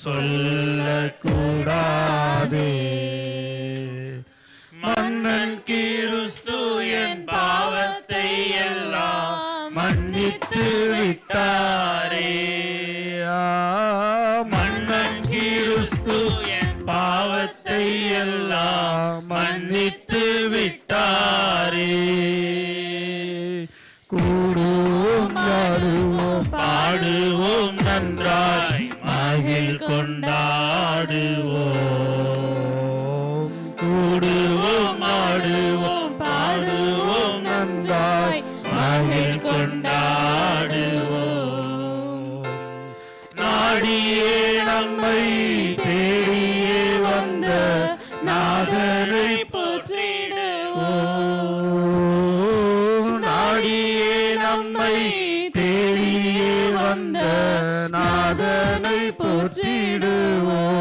சொல்லக்கூடாதே. மன்னன் கிறிஸ்து என் பாவத்தை எல்லாம் மன்னித்து விட்டாரே. மன்னன் கிறிஸ்து என் பாவத்தை எல்லாம் மன்னித்து விட்டாரே. கூடுவோம் பாடுவோம் பாடுவோம் நன்றாய் மகிழ் கொண்டாடுவோம். கூடுவோம் ஆடுவோம் பாடுவோம் நன்றாய் மகிழ் கொண்டாடுவோம். நாடியே நம்மை தேடியே வந்த நாதனை போற்றிடுவோம். நாடியே நம்மை தேடியே வந்த நாதனை போற்றிடுவோம்.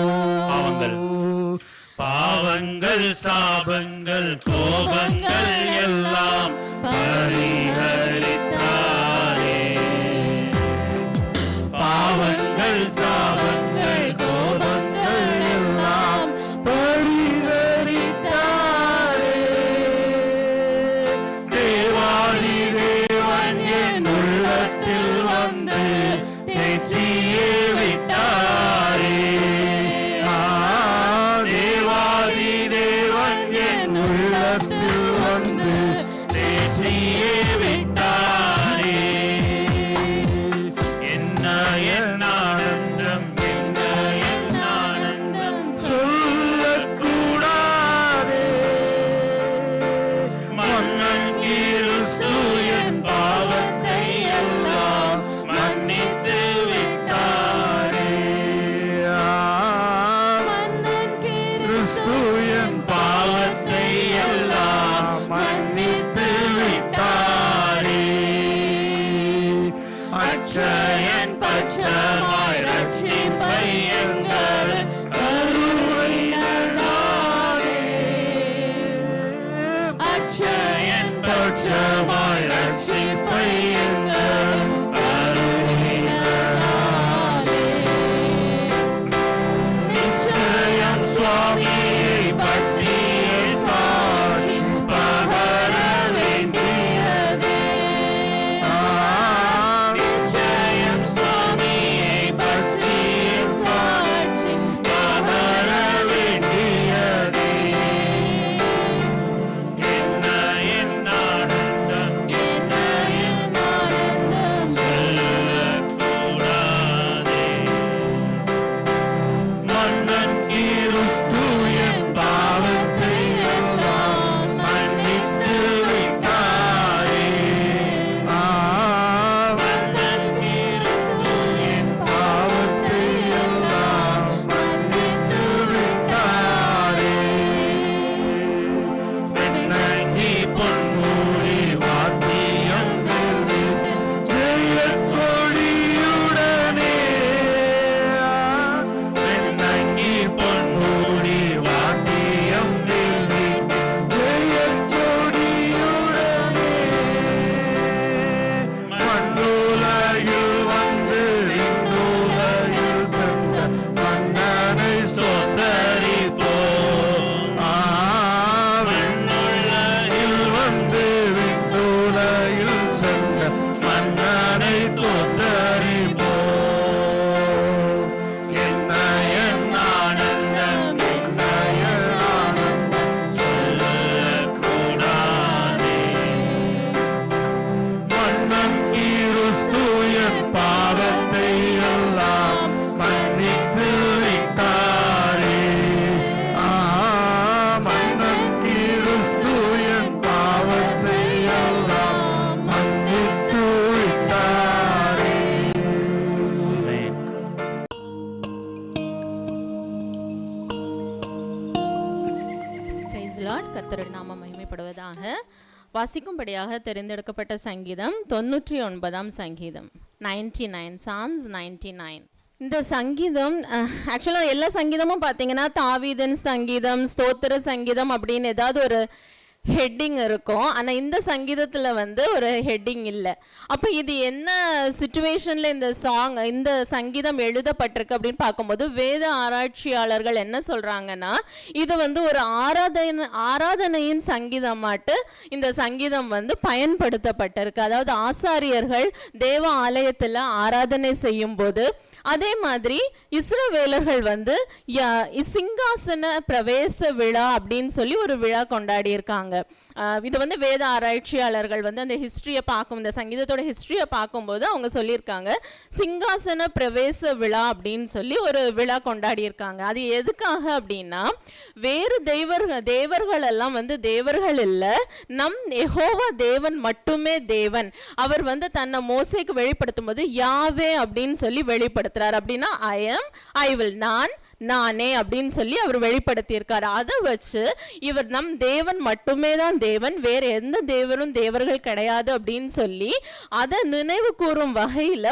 பாவங்கள் சாபங்கள் கோபங்கள் எல்லாம் பரிஹரித்தாரே. பாவங்கள் சாபங்கள் கோபங்கள் எல்லாம் பரிஹரித்தாரே. தேவாதி தேவன் என் உள்ளத்தில் வந்து தேற்றியே விட்டாரே. தேவாதி தேவன் என் உள்ளத்தில் வந்து தேற்றியே விட்டாரே. என்ன என் ஆனந்தம், என்ன என் ஆனந்தம் சொல்லக்கூடாதே. மன்னன் கிறிஸ்து என் பாவத்தை எல்லாம் மன்னித்து விட்டாரே. மன்னன் கிறிஸ்து என் பாவத்தை எல்லாம் மன்னித்து விட்டாரே. அட்சயன் பட்சமாய் ரட்சிப்பை எங்கள் கருணையினாலே. அட்சயன் பட்சமாய் ரட்சிப்பை எங்கள் கருணையினாலே. நிச்சயம் சுவாமியை பற்றியே சாட்சி பகர வேண்டியதே. நிச்சயம் சுவாமியை பற்றியே சாட்சி பகர வேண்டியதே. என்ன என் ஆனந்தம், என்ன என் ஆனந்தம் சொல்லக்கூடாதே. மன்னன் கிறிஸ்து என் பாவத்தை எல்லாம் மன்னித்து விட்டாரே. மன்னன் கிறிஸ்து என் பாவத்தை எல்லாம் மன்னித்து விட்டாரே. வெண்ணங்கி பொன்மூடி வாத்தியம் ஜெயக் கொடியுடனே. வெண்ணங்கி பொன்மூடி வாத்தியம் ஜெயக் கொடியுடனே. மண்ணுலகில் வந்து விண்ணுலகில் சென்ற மன்னனை ஸ்தோத்தரிப்போம். மண்ணுலகில் வந்து விண்ணுலகில் சென்ற மன்னனை ஸ்தோத்தரிப்போம். என்ன என் ஆனந்தம், என்ன என் ஆனந்தம் சொல்லக்கூடாதே. மன்னன் கிறிஸ்து என் பாவத்தை எல்லாம் மன்னித்து விட்டாரே. மன்னன் கிறிஸ்து என் பாவத்தை எல்லாம் மன்னித்து விட்டாரே. Price Lord. கர்த்தருடைய நாமம் மகிமைப்படுவதாக. வாசிக்கும்படியாக தெரிந்தெடுக்கப்பட்ட சங்கீதம் 99ஆம் சங்கீதம், 99, Psalms 99. இந்த சங்கீதம் ஆக்சுவலாக எல்லா சங்கீதமும் பார்த்தீங்கன்னா தாவீதின் சங்கீதம், ஸ்தோத்திர சங்கீதம் அப்படின்னு ஏதாவது ஒரு ஹெட்டிங் இருக்கும். ஆனா இந்த சங்கீதத்துல வந்து ஒரு ஹெட்டிங் இல்லை. அப்போ இது என்ன சிச்சுவேஷன்ல இந்த சங்கீதம் எழுதப்பட்டிருக்கு அப்படின்னு பார்க்கும்போது வேத ஆராய்ச்சியாளர்கள் என்ன சொல்றாங்கன்னா, இது வந்து ஒரு ஆராதனையின் சங்கீதமாட்டு இந்த சங்கீதம் வந்து பயன்படுத்தப்பட்டிருக்கு. அதாவது ஆசாரியர்கள் தேவ ஆலயத்துல ஆராதனை செய்யும் போது, அதே மாதிரி இஸ்ரவேலர்கள் வந்து சிங்காசன பிரவேச விழா அப்படின்னு சொல்லி ஒரு விழா கொண்டாடி இருக்காங்க. இது வந்து வேத ஆராய்ச்சியாளர்கள் வந்து அந்த ஹிஸ்டரியை பார்க்கும், இந்த சங்கீதத்தோட ஹிஸ்டரியை பார்க்கும்போது அவங்க சொல்லியிருக்காங்க, சிங்காசன பிரவேச விழா அப்படின்னு சொல்லி ஒரு விழா கொண்டாடி இருக்காங்க. அது எதுக்காக அப்படின்னா, வேறு தேவர்கள் எல்லாம் வந்து தேவர்கள் இல்லை, நம் யெகோவா தேவன் மட்டுமே தேவன். அவர் வந்து தன்னை மோசேக்கு வெளிப்படுத்தும் போது யாவே அப்படின்னு சொல்லி வெளிப்படுத்துறார். அப்படின்னா ஐ வில், நானே அப்படின்னு சொல்லி அவர் வெளிப்படுத்தியிருக்காரு. அதை வச்சு இவர் நம் தேவன் மட்டுமே தான் தேவன், வேற எந்த தேவரும் தேவர்கள் கிடையாது அப்படின்னு சொல்லி அதை நினைவு கூறும் வகையில்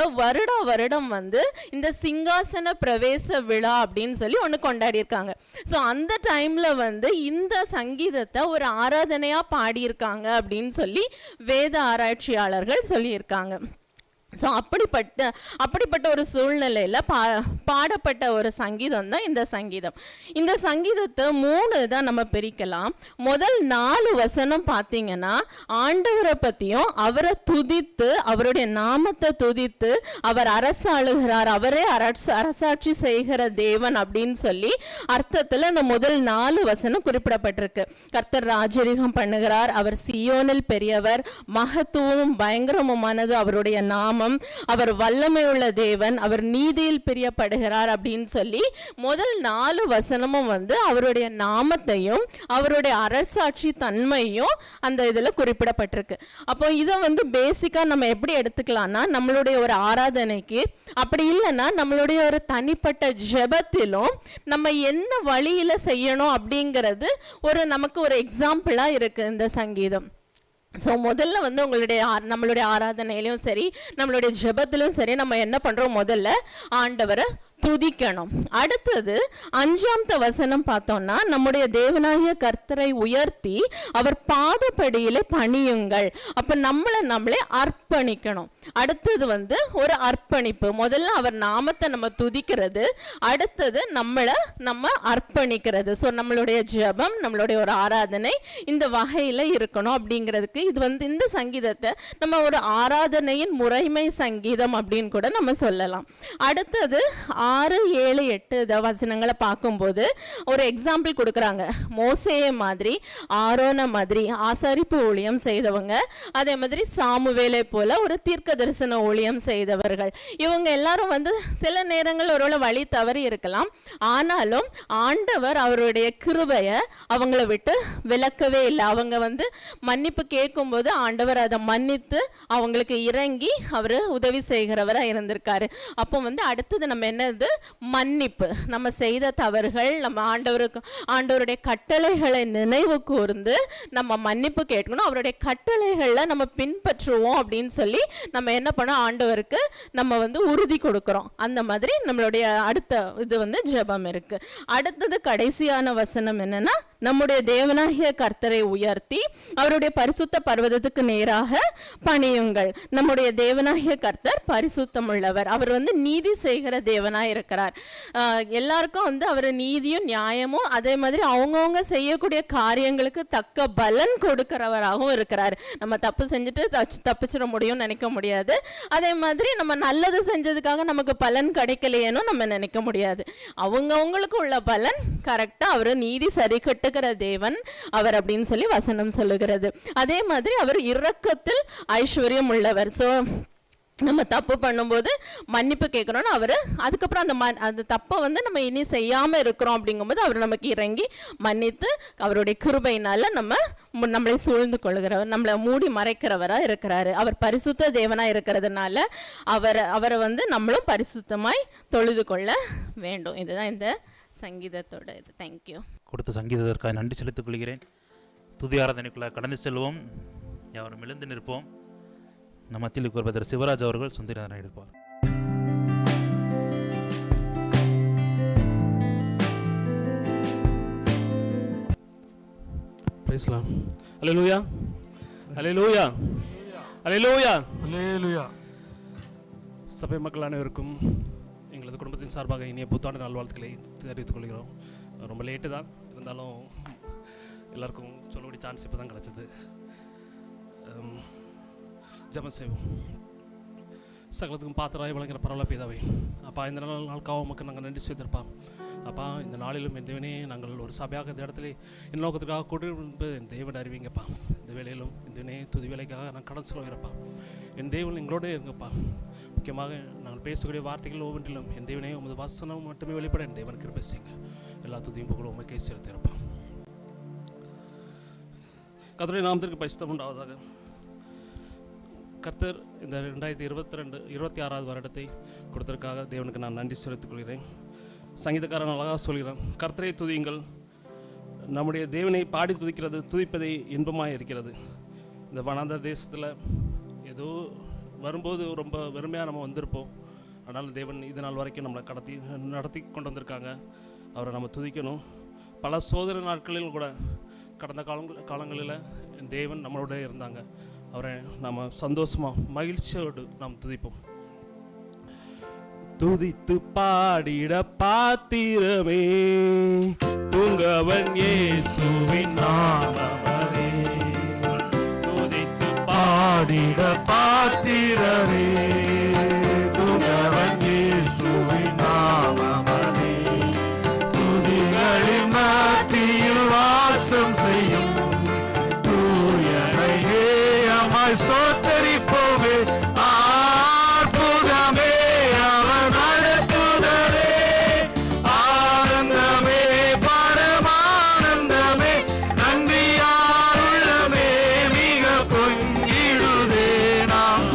வருடம் வந்து இந்த சிங்காசன பிரவேச விழா அப்படின்னு சொல்லி ஒன்று கொண்டாடி இருக்காங்க. ஸோ அந்த டைம்ல வந்து இந்த சங்கீதத்தை ஒரு ஆராதனையா பாடியிருக்காங்க அப்படின்னு சொல்லி வேத ஆராய்ச்சியாளர்கள் சொல்லியிருக்காங்க. ஸோ அப்படிப்பட்ட ஒரு சூழ்நிலையில் பாடப்பட்ட ஒரு சங்கீதம் தான் இந்த சங்கீதம். இந்த சங்கீதத்தை 3 தான் நம்ம பிரிக்கலாம். முதல் 4 வசனம் பார்த்தீங்கன்னா ஆண்டவரை பற்றியும், அவரை துதித்து, அவருடைய நாமத்தை துதித்து, அவர் அரசாளுகிறார், அவரே அரசாட்சி செய்கிற தேவன் அப்படின்னு சொல்லி அர்த்தத்தில் இந்த முதல் 4 வசனம் குறிப்பிடப்பட்டிருக்கு. கர்த்தர் ராஜரிகம் பண்ணுகிறார், அவர் சியோனில் பெரியவர், மகத்துவமும் பயங்கரமுமானது அவருடைய நாமம், அவர் வல்லமையுள்ள தேவன், அவர் நீதியில் பிரியப்படுகிறார் அப்படின்னு சொல்லி முதல் 4 வசனமும் வந்து அவருடைய நாமத்தையும் அவருடைய அரசாட்சி தன்மையும் அந்த இதுல குறிப்பிடப்பட்டிருக்கு. அப்போ இதை வந்து பேசிக்கா நம்ம எப்படி எடுத்துக்கலாம்னா, நம்மளுடைய ஒரு ஆராதனைக்கு, அப்படி இல்லைன்னா நம்மளுடைய ஒரு தனிப்பட்ட ஜெபத்திலும் நம்ம என்ன வழியில செய்யணும் அப்படிங்கிறது நமக்கு ஒரு எக்ஸாம்பிளா இருக்கு இந்த சங்கீதம். ஸோ முதல்ல வந்து நம்மளுடைய ஆராதனையிலையும் சரி, நம்மளுடைய ஜெபத்திலும் சரி, நம்ம என்ன பண்ணுறோம், முதல்ல ஆண்டவரை துதிக்கணும். அடுத்தது 5ஆம் வசனம் பார்த்தோம்னா, நம்முடைய தேவனாகிய கர்த்தரை உயர்த்தி அவர் பாதப்படியிலே பணியுங்கள். அப்போ நம்மளே அர்ப்பணிக்கணும். அடுத்தது வந்து ஒரு அர்ப்பணிப்பு. முதல்ல அவர் நாமத்தை நம்ம துதிக்கிறது, அடுத்தது நம்ம அர்ப்பணிக்கிறது. ஸோ நம்மளுடைய ஜெபம், நம்மளுடைய ஒரு ஆராதனை இந்த வகையில் இருக்கணும். அப்படிங்கிறதுக்கு இது வந்து இந்த சங்கீதத்தை நம்ம ஒரு ஆராதனையின் முறைமை சங்கீதம் அப்படின்னு கூட நம்ம சொல்லலாம். அடுத்தது 6, 7, 8 வசனங்களை பார்க்கும்போது ஒரு எக்ஸாம்பிள் கொடுக்குறாங்க. மோசேயை மாதிரி, ஆரோனை மாதிரி ஆசாரிப்பு ஊழியம் செய்தவங்க, அதே மாதிரி சாமுவேலை போல ஒரு தீர்க்க தரிசன ஊழியம் செய்தவர்கள். இவங்க எல்லாரும் வந்து சில நேரங்கள் ஒருவேளை வழி தவறி இருக்கலாம், ஆனாலும் ஆண்டவர் அவருடைய கிருபையை அவங்கள விட்டு விலக்கவே இல்லை. அவங்க வந்து மன்னிப்பு கேட்கும்போது ஆண்டவர் அதை மன்னித்து அவங்களுக்கு இறங்கி அவர் உதவி செய்கிறவராக இருந்திருக்காரு. அப்போ வந்து அடுத்தது நம்ம என்னது, மன்னிப்பு. நம்ம செய்த தவறுகள், நம்ம ஆண்டவருடைய கட்டளைகளை நினைவு கூர்ந்து நம்ம மன்னிப்பு கேட்கணும், அவருடைய கட்டளைகளை நம்ம பின்பற்றுவோம் அப்படின்னு சொல்லி நம்ம என்ன பண்ணோம், ஆண்டவருக்கு நம்ம வந்து உறுதி கொடுக்கிறோம். அந்த மாதிரி நம்மளுடைய அடுத்த இது வந்து ஜெபம் இருக்கு. அடுத்தது கடைசியான வசனம் என்னன்னா, நம்முடைய தேவனாகிய கர்த்தரை உயர்த்தி அவருடைய பரிசுத்த பர்வதத்துக்கு நேராக பணியுங்கள். நம்முடைய தேவனாகிய கர்த்தர் பரிசுத்தம் உள்ளவர், அவர் வந்து நீதி செய்கிற தேவனாய் இருக்கிறார். எல்லாருக்கும் வந்து அவர் நீதியும் நியாயமும், அதே மாதிரி அவங்கவுங்க செய்யக்கூடிய காரியங்களுக்கு தக்க பலன் கொடுக்கிறவராகவும் இருக்கிறார். நம்ம தப்பு செஞ்சுட்டு தப்பிச்சிட முடியும்னு நினைக்க முடியாது, அதே மாதிரி நம்ம நல்லது செஞ்சதுக்காக நமக்கு பலன் கிடைக்கலையேன்னு நம்ம நினைக்க முடியாது. அவங்கவுங்களுக்கு உள்ள பலன் கரெக்டா அவர் நீதி சரி கட்டுகிற தேவன் அவர் அப்படின்னு சொல்லி வசனம் சொல்லுகிறது. அதே மாதிரி அவர் இரக்கத்தில் ஐஸ்வர்யம் உள்ளவர். ஸோ நம்ம தப்பு பண்ணும்போது மன்னிப்பு கேட்கணும்னு அவர், அதுக்கப்புறம் அந்த தப்பை வந்து நம்ம இனி செய்யாமல் இருக்கிறோம் அப்படிங்கும்போது அவர் நமக்கு இறங்கி மன்னித்து அவருடைய கிருபையினால நம்மளை சூழ்ந்து கொள்கிறவர், நம்மளை மூடி மறைக்கிறவராக இருக்கிறாரு. அவர் பரிசுத்த தேவனாக இருக்கிறதுனால அவரை வந்து நம்மளும் பரிசுத்தமாய் தொழுது கொள்ள வேண்டும். இதுதான் இந்த சங்கீதத்தோட இது. தேங்க்யூ. கொடுத்த சங்கீதத்திற்காக நன்றி செலுத்திக் கொள்கிறேன். துதி ஆராதனைக்குள்ள கடந்து செல்வோம். யாரும் எழுந்து நிற்போம். நம் மத்தியில் கூறுவதற்கு சிவராஜ் அவர்கள் சுந்தரனாக இருப்பார். பேசலாம். அல்லேலூயா, அல்லேலூயா, அல்லேலூயா, அல்லேலூயா. சபை மக்கள் அனைவருக்கும் எங்களது குடும்பத்தின் சார்பாக இனிய புத்தாண்டு நல்வாழ்த்துக்களை தெரிவித்துக் கொள்கிறோம். ரொம்ப லேட்டு தான் இருந்தாலும் எல்லாருக்கும் சொல்லக்கூடிய சான்ஸ் இப்போ தான் கிடச்சிது. ஜெபம் செய்வோம். சகலத்துக்கும் பாத்திராய் வழங்குகிற பரவல பிதாவே, அப்பா இந்த நாளுக்காக உமக்கு நாங்கள் நன்றி செய்திருப்போம். அப்பா இந்த நாளிலும் என் தேவனே நாங்கள் ஒரு சபையாக இந்த இடத்துல இந்த நோக்கத்துக்காக கூட்டு என் தேவன் அறிவிங்கப்பா. இந்த வேலையிலும் இந்த தேவனே துதி வேலைக்காக நான் கடன் செலவிறப்பா. என் தேவன் எங்களோட இருங்கப்பா. முக்கியமாக நாங்கள் பேசக்கூடிய வார்த்தைகள் ஒவ்வொன்றிலும் என் தேவனே உமது வசனம் மட்டுமே வெளிப்பட என் தேவனுக்கு கிருபை செய்யுங்க. எல்லா துதியும் புகழும் உமக்கே செலுத்திருப்பா. கர்த்தருடைய நாமத்திற்கு பரிசுத்தம் உண்டாவதாக. கர்த்தர் இந்த 2022-26 வருடத்தை கொடுத்ததற்காக தேவனுக்கு நான் நன்றி செலுத்திக் கொள்கிறேன். சங்கீதக்காரன் அழகாக சொல்கிறான், கர்த்தரை துதியுங்கள், நம்முடைய தேவனை பாடி துதிக்கிறது துதிப்பதை இன்பமாக இருக்கிறது. இந்த வனாந்த தேசத்தில் ஏதோ வரும்போது ரொம்ப வெறுமையாக நம்ம வந்திருப்போம். ஆனால் தேவன் இது நாள் வரைக்கும் நம்மளை நடத்தி கொண்டு வந்திருக்காங்க. அவரை நம்ம துதிக்கணும். பல சோதனை நாட்களில் கூட கடந்த காலங்களில் தேவன் நம்மளோட இருந்தாங்க. அவரை நாம் சந்தோஷமாக மகிழ்ச்சியோடு நாம் துதிப்போம். துதித்து பாடிட பாத்திரமே துங்கவன் இயேசுவின் நாமமே. துதித்து பாடிட பாத்திரமே துங்கவன் இயேசுவின் நாமமே. துதிகளின் மத்தியில் வாசம் செய்யும் தூயனையே அம்மாய் சோத்தரிப்போமே. அற்புதமே அவர் நடத்துதலே, ஆனந்தமே பரமானந்தமே, நன்றியார் உள்ளமே மிக பொங்கிடுதே. நாம்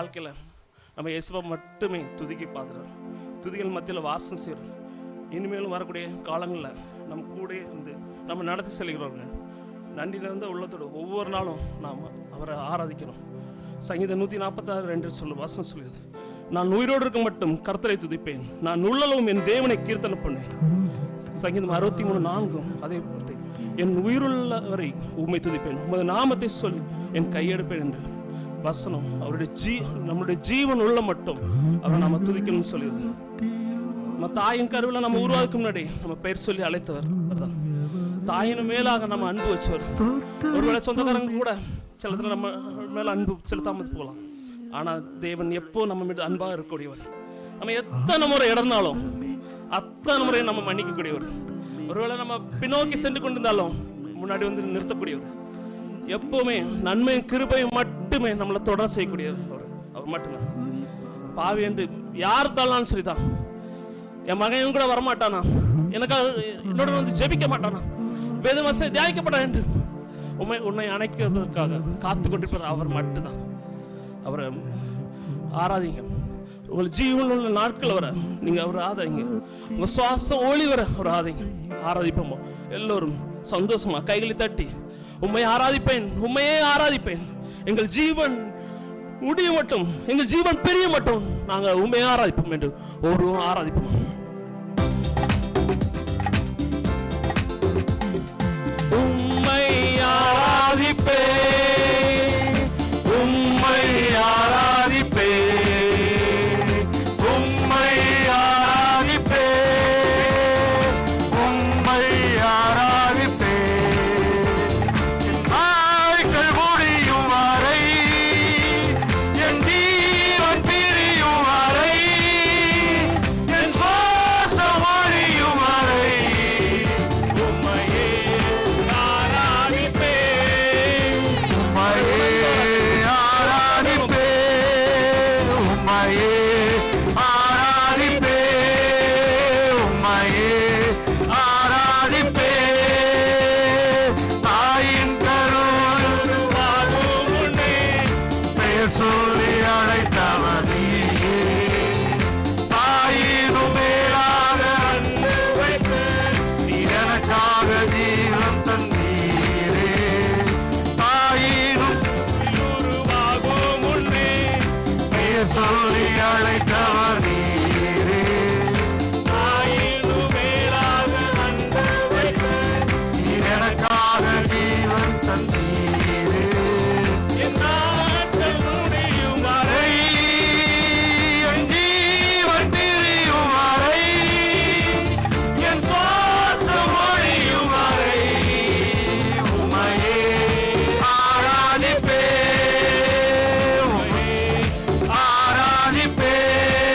வாழ்க்கையில் நம்ம இயேசுவை மட்டுமே துதிக்கி பார்த்துறோம். துதிகள் மத்தியில் வாசம் செய்கிறோம். இனிமேலும் வரக்கூடிய காலங்களில் நம்ம கூட இருந்து நம்ம நடத்தி செல்கிறோங்க. நன்றி நிறைந்த உள்ளத்தோடு ஒவ்வொரு நாளும் நாம் அவரை ஆராதிக்கணும். சங்கீதம் 146:2 சொல்லு வாசம் சொல்லுது, நான் உயிரோடு இருக்க மட்டும் கர்த்தரை துதிப்பேன், நான் உள்ளளவும் என் தேவனை கீர்த்தனை பண்ணேன். சங்கீதம் 63:4 அதே வார்த்தை, என் உயிருள்ளவரை உம்மை துதிப்பேன், உமது நாமத்தை சொல்லி என் கையெடுப்பேன் என்று வசனம். அவருடைய நம்மளுடைய ஜீவன் உள்ள மட்டும் அவரை நாம துதிக்கணும்னு சொல்லியது. நம்ம தாயின் கருவில் நம்ம உருவாக்கும் முன்னாடி நம்ம பெயர் சொல்லி அழைத்தவர் அதுதான். தாயின் மேலாக நம்ம அன்பு வச்சவர். ஒருவேளை சொந்தக்காரங்க கூட சிலத்துல நம்ம மேல அன்பு செலுத்தாம போகலாம். ஆனா தேவன் எப்போ நம்ம மீது அன்பாக இருக்கக்கூடியவர். நம்ம எத்தனை முறை இடர்னாலும் அத்தனை முறை நம்ம மன்னிக்கக்கூடியவர். ஒருவேளை நம்ம பின்னோக்கி சென்று கொண்டிருந்தாலும் முன்னாடி வந்து நிறுத்தக்கூடியவர். எப்பவுமே நன்மையும் கிருபையும் மட்டுமே நம்மளை தொடர செய்யக்கூடியவர் அவர் மட்டும்தான். பாவி என்று யார் தாழ்னாலும் சரிதான். என் மகன் கூட வரமாட்டானா, எனக்காக என்னோட வந்து ஜெபிக்க மாட்டானா, வேதவசை தியானிக்கப்பட்டான் என்று உன்னை அணைக்கிறதுக்காக காத்து கொண்டிருப்பார் அவர் மட்டும்தான். அவரை ஆராதிங்க. உங்கள் ஜீவன் உள்ள நாட்கள் வர நீங்க அவரை ஆராதிங்க. உங்க சுவாசம் ஒளி வர அவர் ஆராதிப்போம். எல்லோரும் சந்தோஷமா கைகளை தட்டி உம்மை ஆராதிப்பேன், உம்மையே ஆராதிப்பேன், எங்கள் ஜீவன் முடிய மட்டும், எங்கள் ஜீவன் பெரிய மட்டும் நாங்கள் உண்மையை ஆராதிப்போம் என்று ஒருவரும் ஆராதிப்போம். உம்மை ஆராதிப்பேன், உம்மை ஆராதிப்பேன், உம்மை ஆராதிப்பேன், உம்மை ஆராதிப்பேன். நாட்கள் முடியும் வரை, என் ஜீவன் பிரியும் வரை, என் சுவாசம் ஒழியும் வரை உம்மையே ஆராதிப்பேன், உம்மையே ஆராதிப்பேன், உம்மையே ஆராதிப்பேன், உம்மையே ஆராதிப்பேன். தாயின் கருவில் உருவாகும் முன்னே பெயர் சொல்லி அழைத்தவர் நீயே. தாயினும் மேலாக அன்பு வைத்து நீ எனக்காக ஜீவன் தந்தீரே. தாயினும் உருவாகும் முன்னே பெயர் சொல்லி அழைத்தவர் நீரே. தாயினும் மேலாக அன்பு வைத்து நீ எனக்காக ஜீவன் தந்தீரே. என் நாட்கள் முடியும் வரை, என் ஜீவன் பிரியும் வரை, என் சுவாசம் ஒழியும் வரை உம்மையே ஆராதிப்பேன், உம்மையே ஆராதிப்பேன்,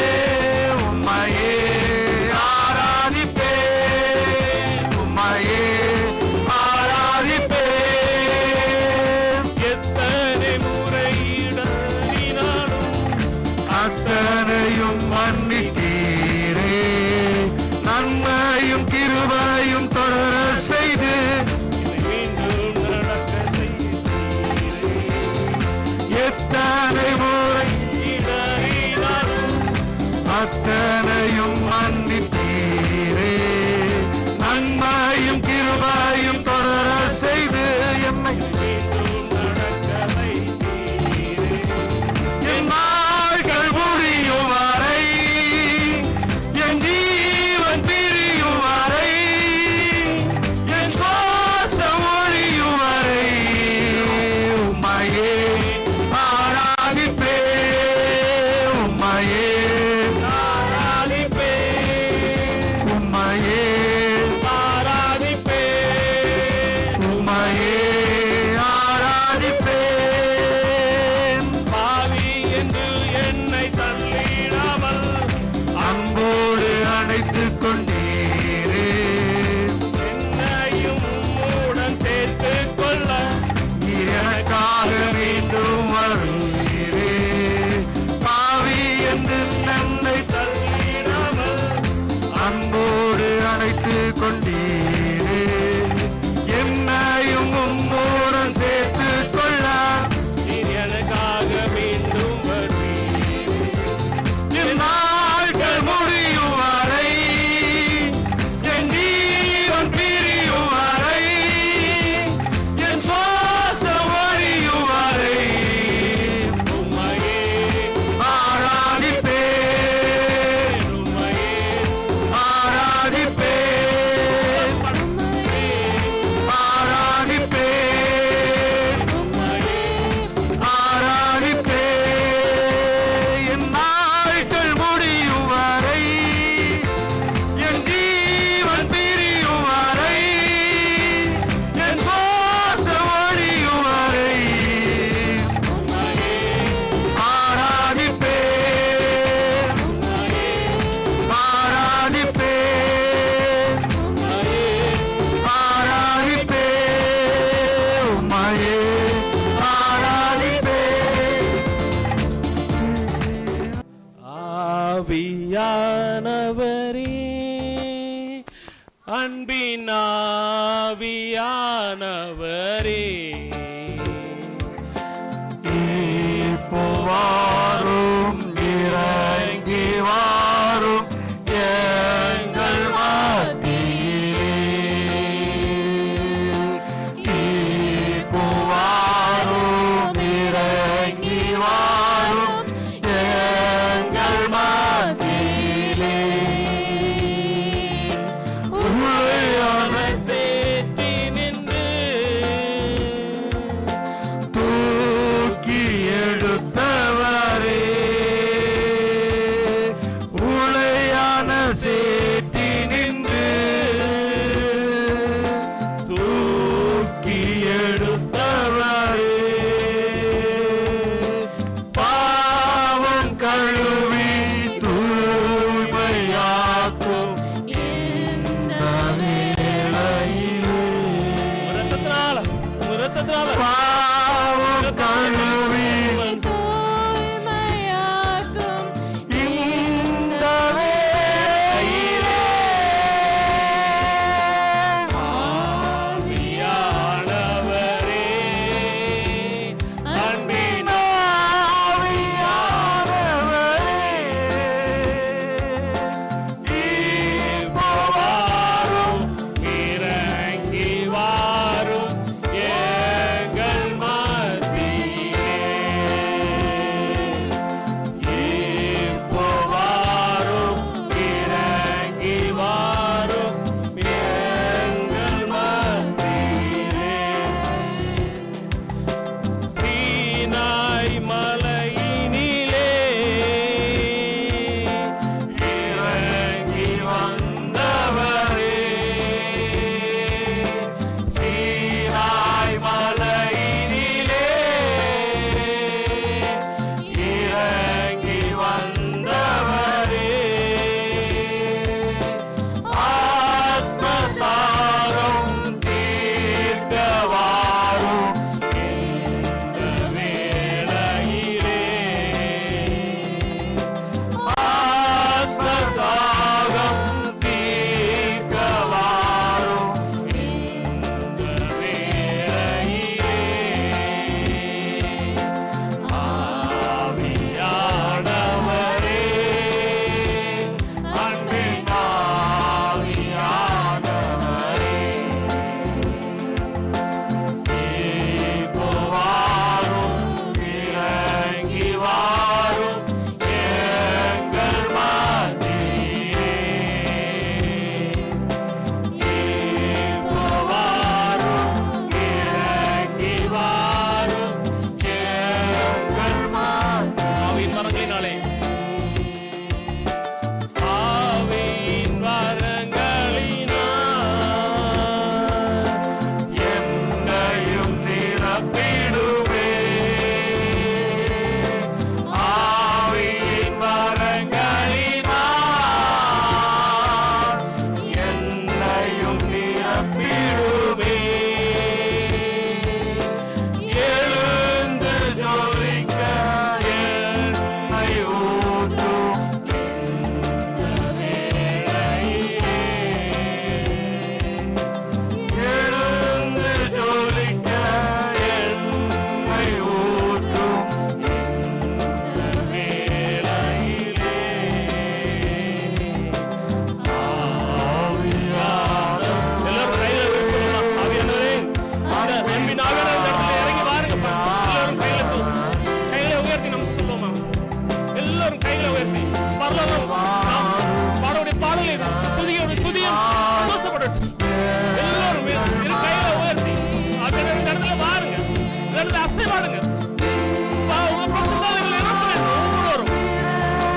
அன்பின் ஆவியானவரே இப்போ வாரும் இறங்கி வாரும் எங்கள் மத்தியிலே. இப்போ வாரும் இறங்கி வாரும் எங்கள் மத்தியிலே. உண்மையான சேற்றி நின்று தூக்கி எடுத்தவரே, உளையான சேற்றி நின்று தூக்கி எடுத்தவரே, பாவம் கழுவி தூய்மையாக்கும் இந்த வேளையிலே. ரத்தத்தினால பாவம் கழுவி தூய்மையாக்கும் இந்த வேளையிலே. ஆவியானவரே அன்பின் ஆவியானவரே, இப்போ வாரும் இறங்கி வாரும் எங்கள் மத்தியிலே. இப்போ வாரும் இறங்கி வாரும் எங்கள் மத்தியிலே. சீனாய் மலையினிலே இறங்கி வந்தவரே, சீனாய் மலையினிலே இறங்கி வந்தவரே, ஆத்மதாகம் தீர்க்க வாரும் இந்த வேளையிலே. ஆத்மதாகம் தீர்க்க வாரும் இந்த வேளையிலே. ஆவியானவரே, அன்பின் ஆவியானவரே, இப்போ வாரும் இறங்கி வாரும் எங்கள் மத்தியிலே. இப்போ வாரும் இறங்கி வாரும் எங்கள் மத்தியிலே. ஆவியின் வரங்களினாலே ஆவியின் வரங்களினால் என்னையும் நிரப்பிடுவே. ஆவியின் வரங்களினால் என்னையும் நிரப்பிடுவே. எழுந்து ஜொலிக்க என்னை ஊற்றும் இந்த வேளையிலே. எழுந்து ஜொலிக்க என்னை ஊற்றும் இந்த வேளையிலே. ஆவியானவரே, எல்லாரும் கையில வச்சு சொல்லலாம். ஆவியானவரே, இந்த அன்பின் ஆவியானவர் இந்த இடத்துல இறங்கி வாருங்கப்பா. எல்லாரும் கையில உயர்த்தி நம்ம சொல்லுவோமா? எல்லாரும் கையில உயர்த்தி பரலோகம் நாம் பாடக்கூடிய பாடலை துதியோட துதியும் சந்தோஷப்படட்டும். எல்லாரும் இரு கையில உயர்த்தி அந்த இடத்துல வாருங்க, இந்த இடத்துல அசைவாடுங்க. உங்க பிரசன்னத்தில் நிரப்புங்க.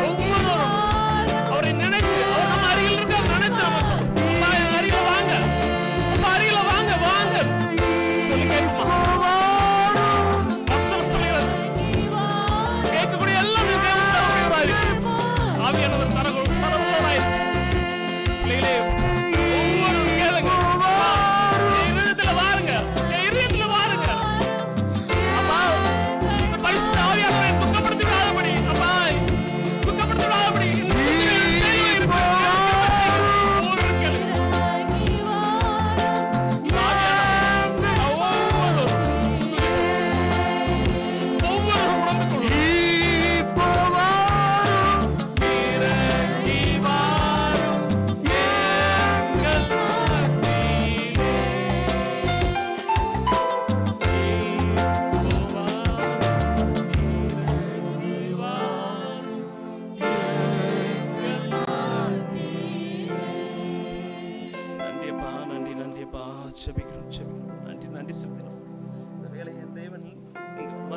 ஒவ்வொருவரும் அவரை நினைத்து, அவர் நம்ம அருகில் இருக்கார் நினைத்து நம்ம சொல்லுவோம். அப்பா, என் அருகில வாங்க, அப்பா அருகில வாங்க வாங்க சொல்லி கேட்குமா? வசனம் சொல்லுகிறது. கேட்கக்கூடிய எல்லாம் தேவன் தரக்கூடியவராய் ஆவியானவர் தரவுள்ளவராய் பிள்ளைகளே, ஒவ்வொரு கேளுங்க. என் இதயத்துல வாருங்க, என் இதயத்துல வாருங்க. அப்பா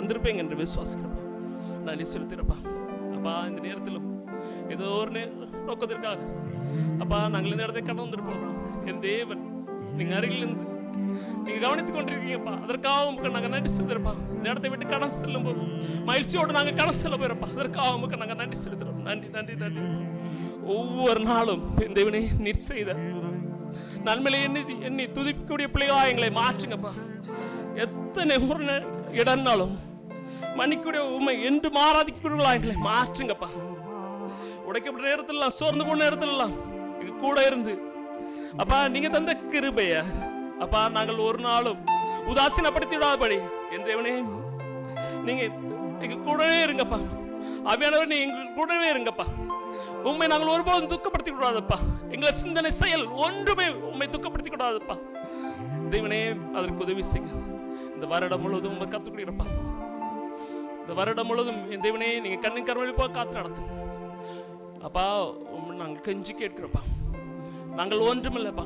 வந்திருப்பேங்க என்று விசுவாசிக்கிறப்பா. நன்றி செலுத்துகிறப்பா. அப்பா, இந்த நேரத்திலும் ஏதோ ஒரு நோக்கத்திற்காக அப்பா நாங்கள் இந்த இடத்தை கடந்து வந்திருப்போம். என் தேவன் நீங்கள் அருகிலிருந்து நீங்கள் கவனித்துக் கொண்டிருக்கீங்கப்பா. அதற்காக உங்களுக்கு நாங்கள் நன்றி செலுத்துறப்பா. இந்த இடத்தை விட்டு கடன் செல்லும் போது மகிழ்ச்சியோடு நாங்கள் கடன் செல்ல போயிடப்பா. அதற்காக உங்களுக்கு நாங்கள் நன்றி செலுத்துறோம். நன்றி நன்றி நன்றி. ஒவ்வொரு நாளும் என் தேவனே நீர் செய்த நன்மையை எண்ணி துதிக்கக்கூடிய பிள்ளைகளாக எங்களை மாற்றுங்கப்பா. எத்தனை ஒரு இடம்னாலும் மன்னிக்கூடிய உண்மை என்று மாறாதிக்கூடியவர்களாக எங்களை மாற்றுங்கப்பா. உடைக்கப்பட்ட நேரத்திலாம் சோர்ந்து போன நேரத்திலாம் எங்க கூட இருந்து அப்பா நீங்க தந்த கிருபைய அப்பா நாங்கள் ஒரு நாளும் உதாசீனப்படுத்தி விடாதபடி என் தேவனே நீங்க எங்க கூடவே இருங்கப்பா. அவையானவர் நீ எங்க கூடவே இருங்கப்பா. உண்மை நாங்கள் ஒருபோதும் துக்கப்படுத்தி கூடாதப்பா. எங்களை சிந்தனை செயல் ஒன்றுமே உண்மை துக்கப்படுத்தி கூடாதப்பா. தேவனே அதற்கு உதவி செய்யுங்க. இந்த வருடம் முழுவதும் உங்களை கற்றுக்கொள்கிறப்பா. இந்த வருடம் முழுவதும் என் தேவனே நீங்க கண்ணின் கருவழிப்பா காத்து நடத்துங்க அப்பா. நாங்கள் கெஞ்சி கேட்கிறோப்பா. நாங்கள் ஒன்றுமில்லைப்பா.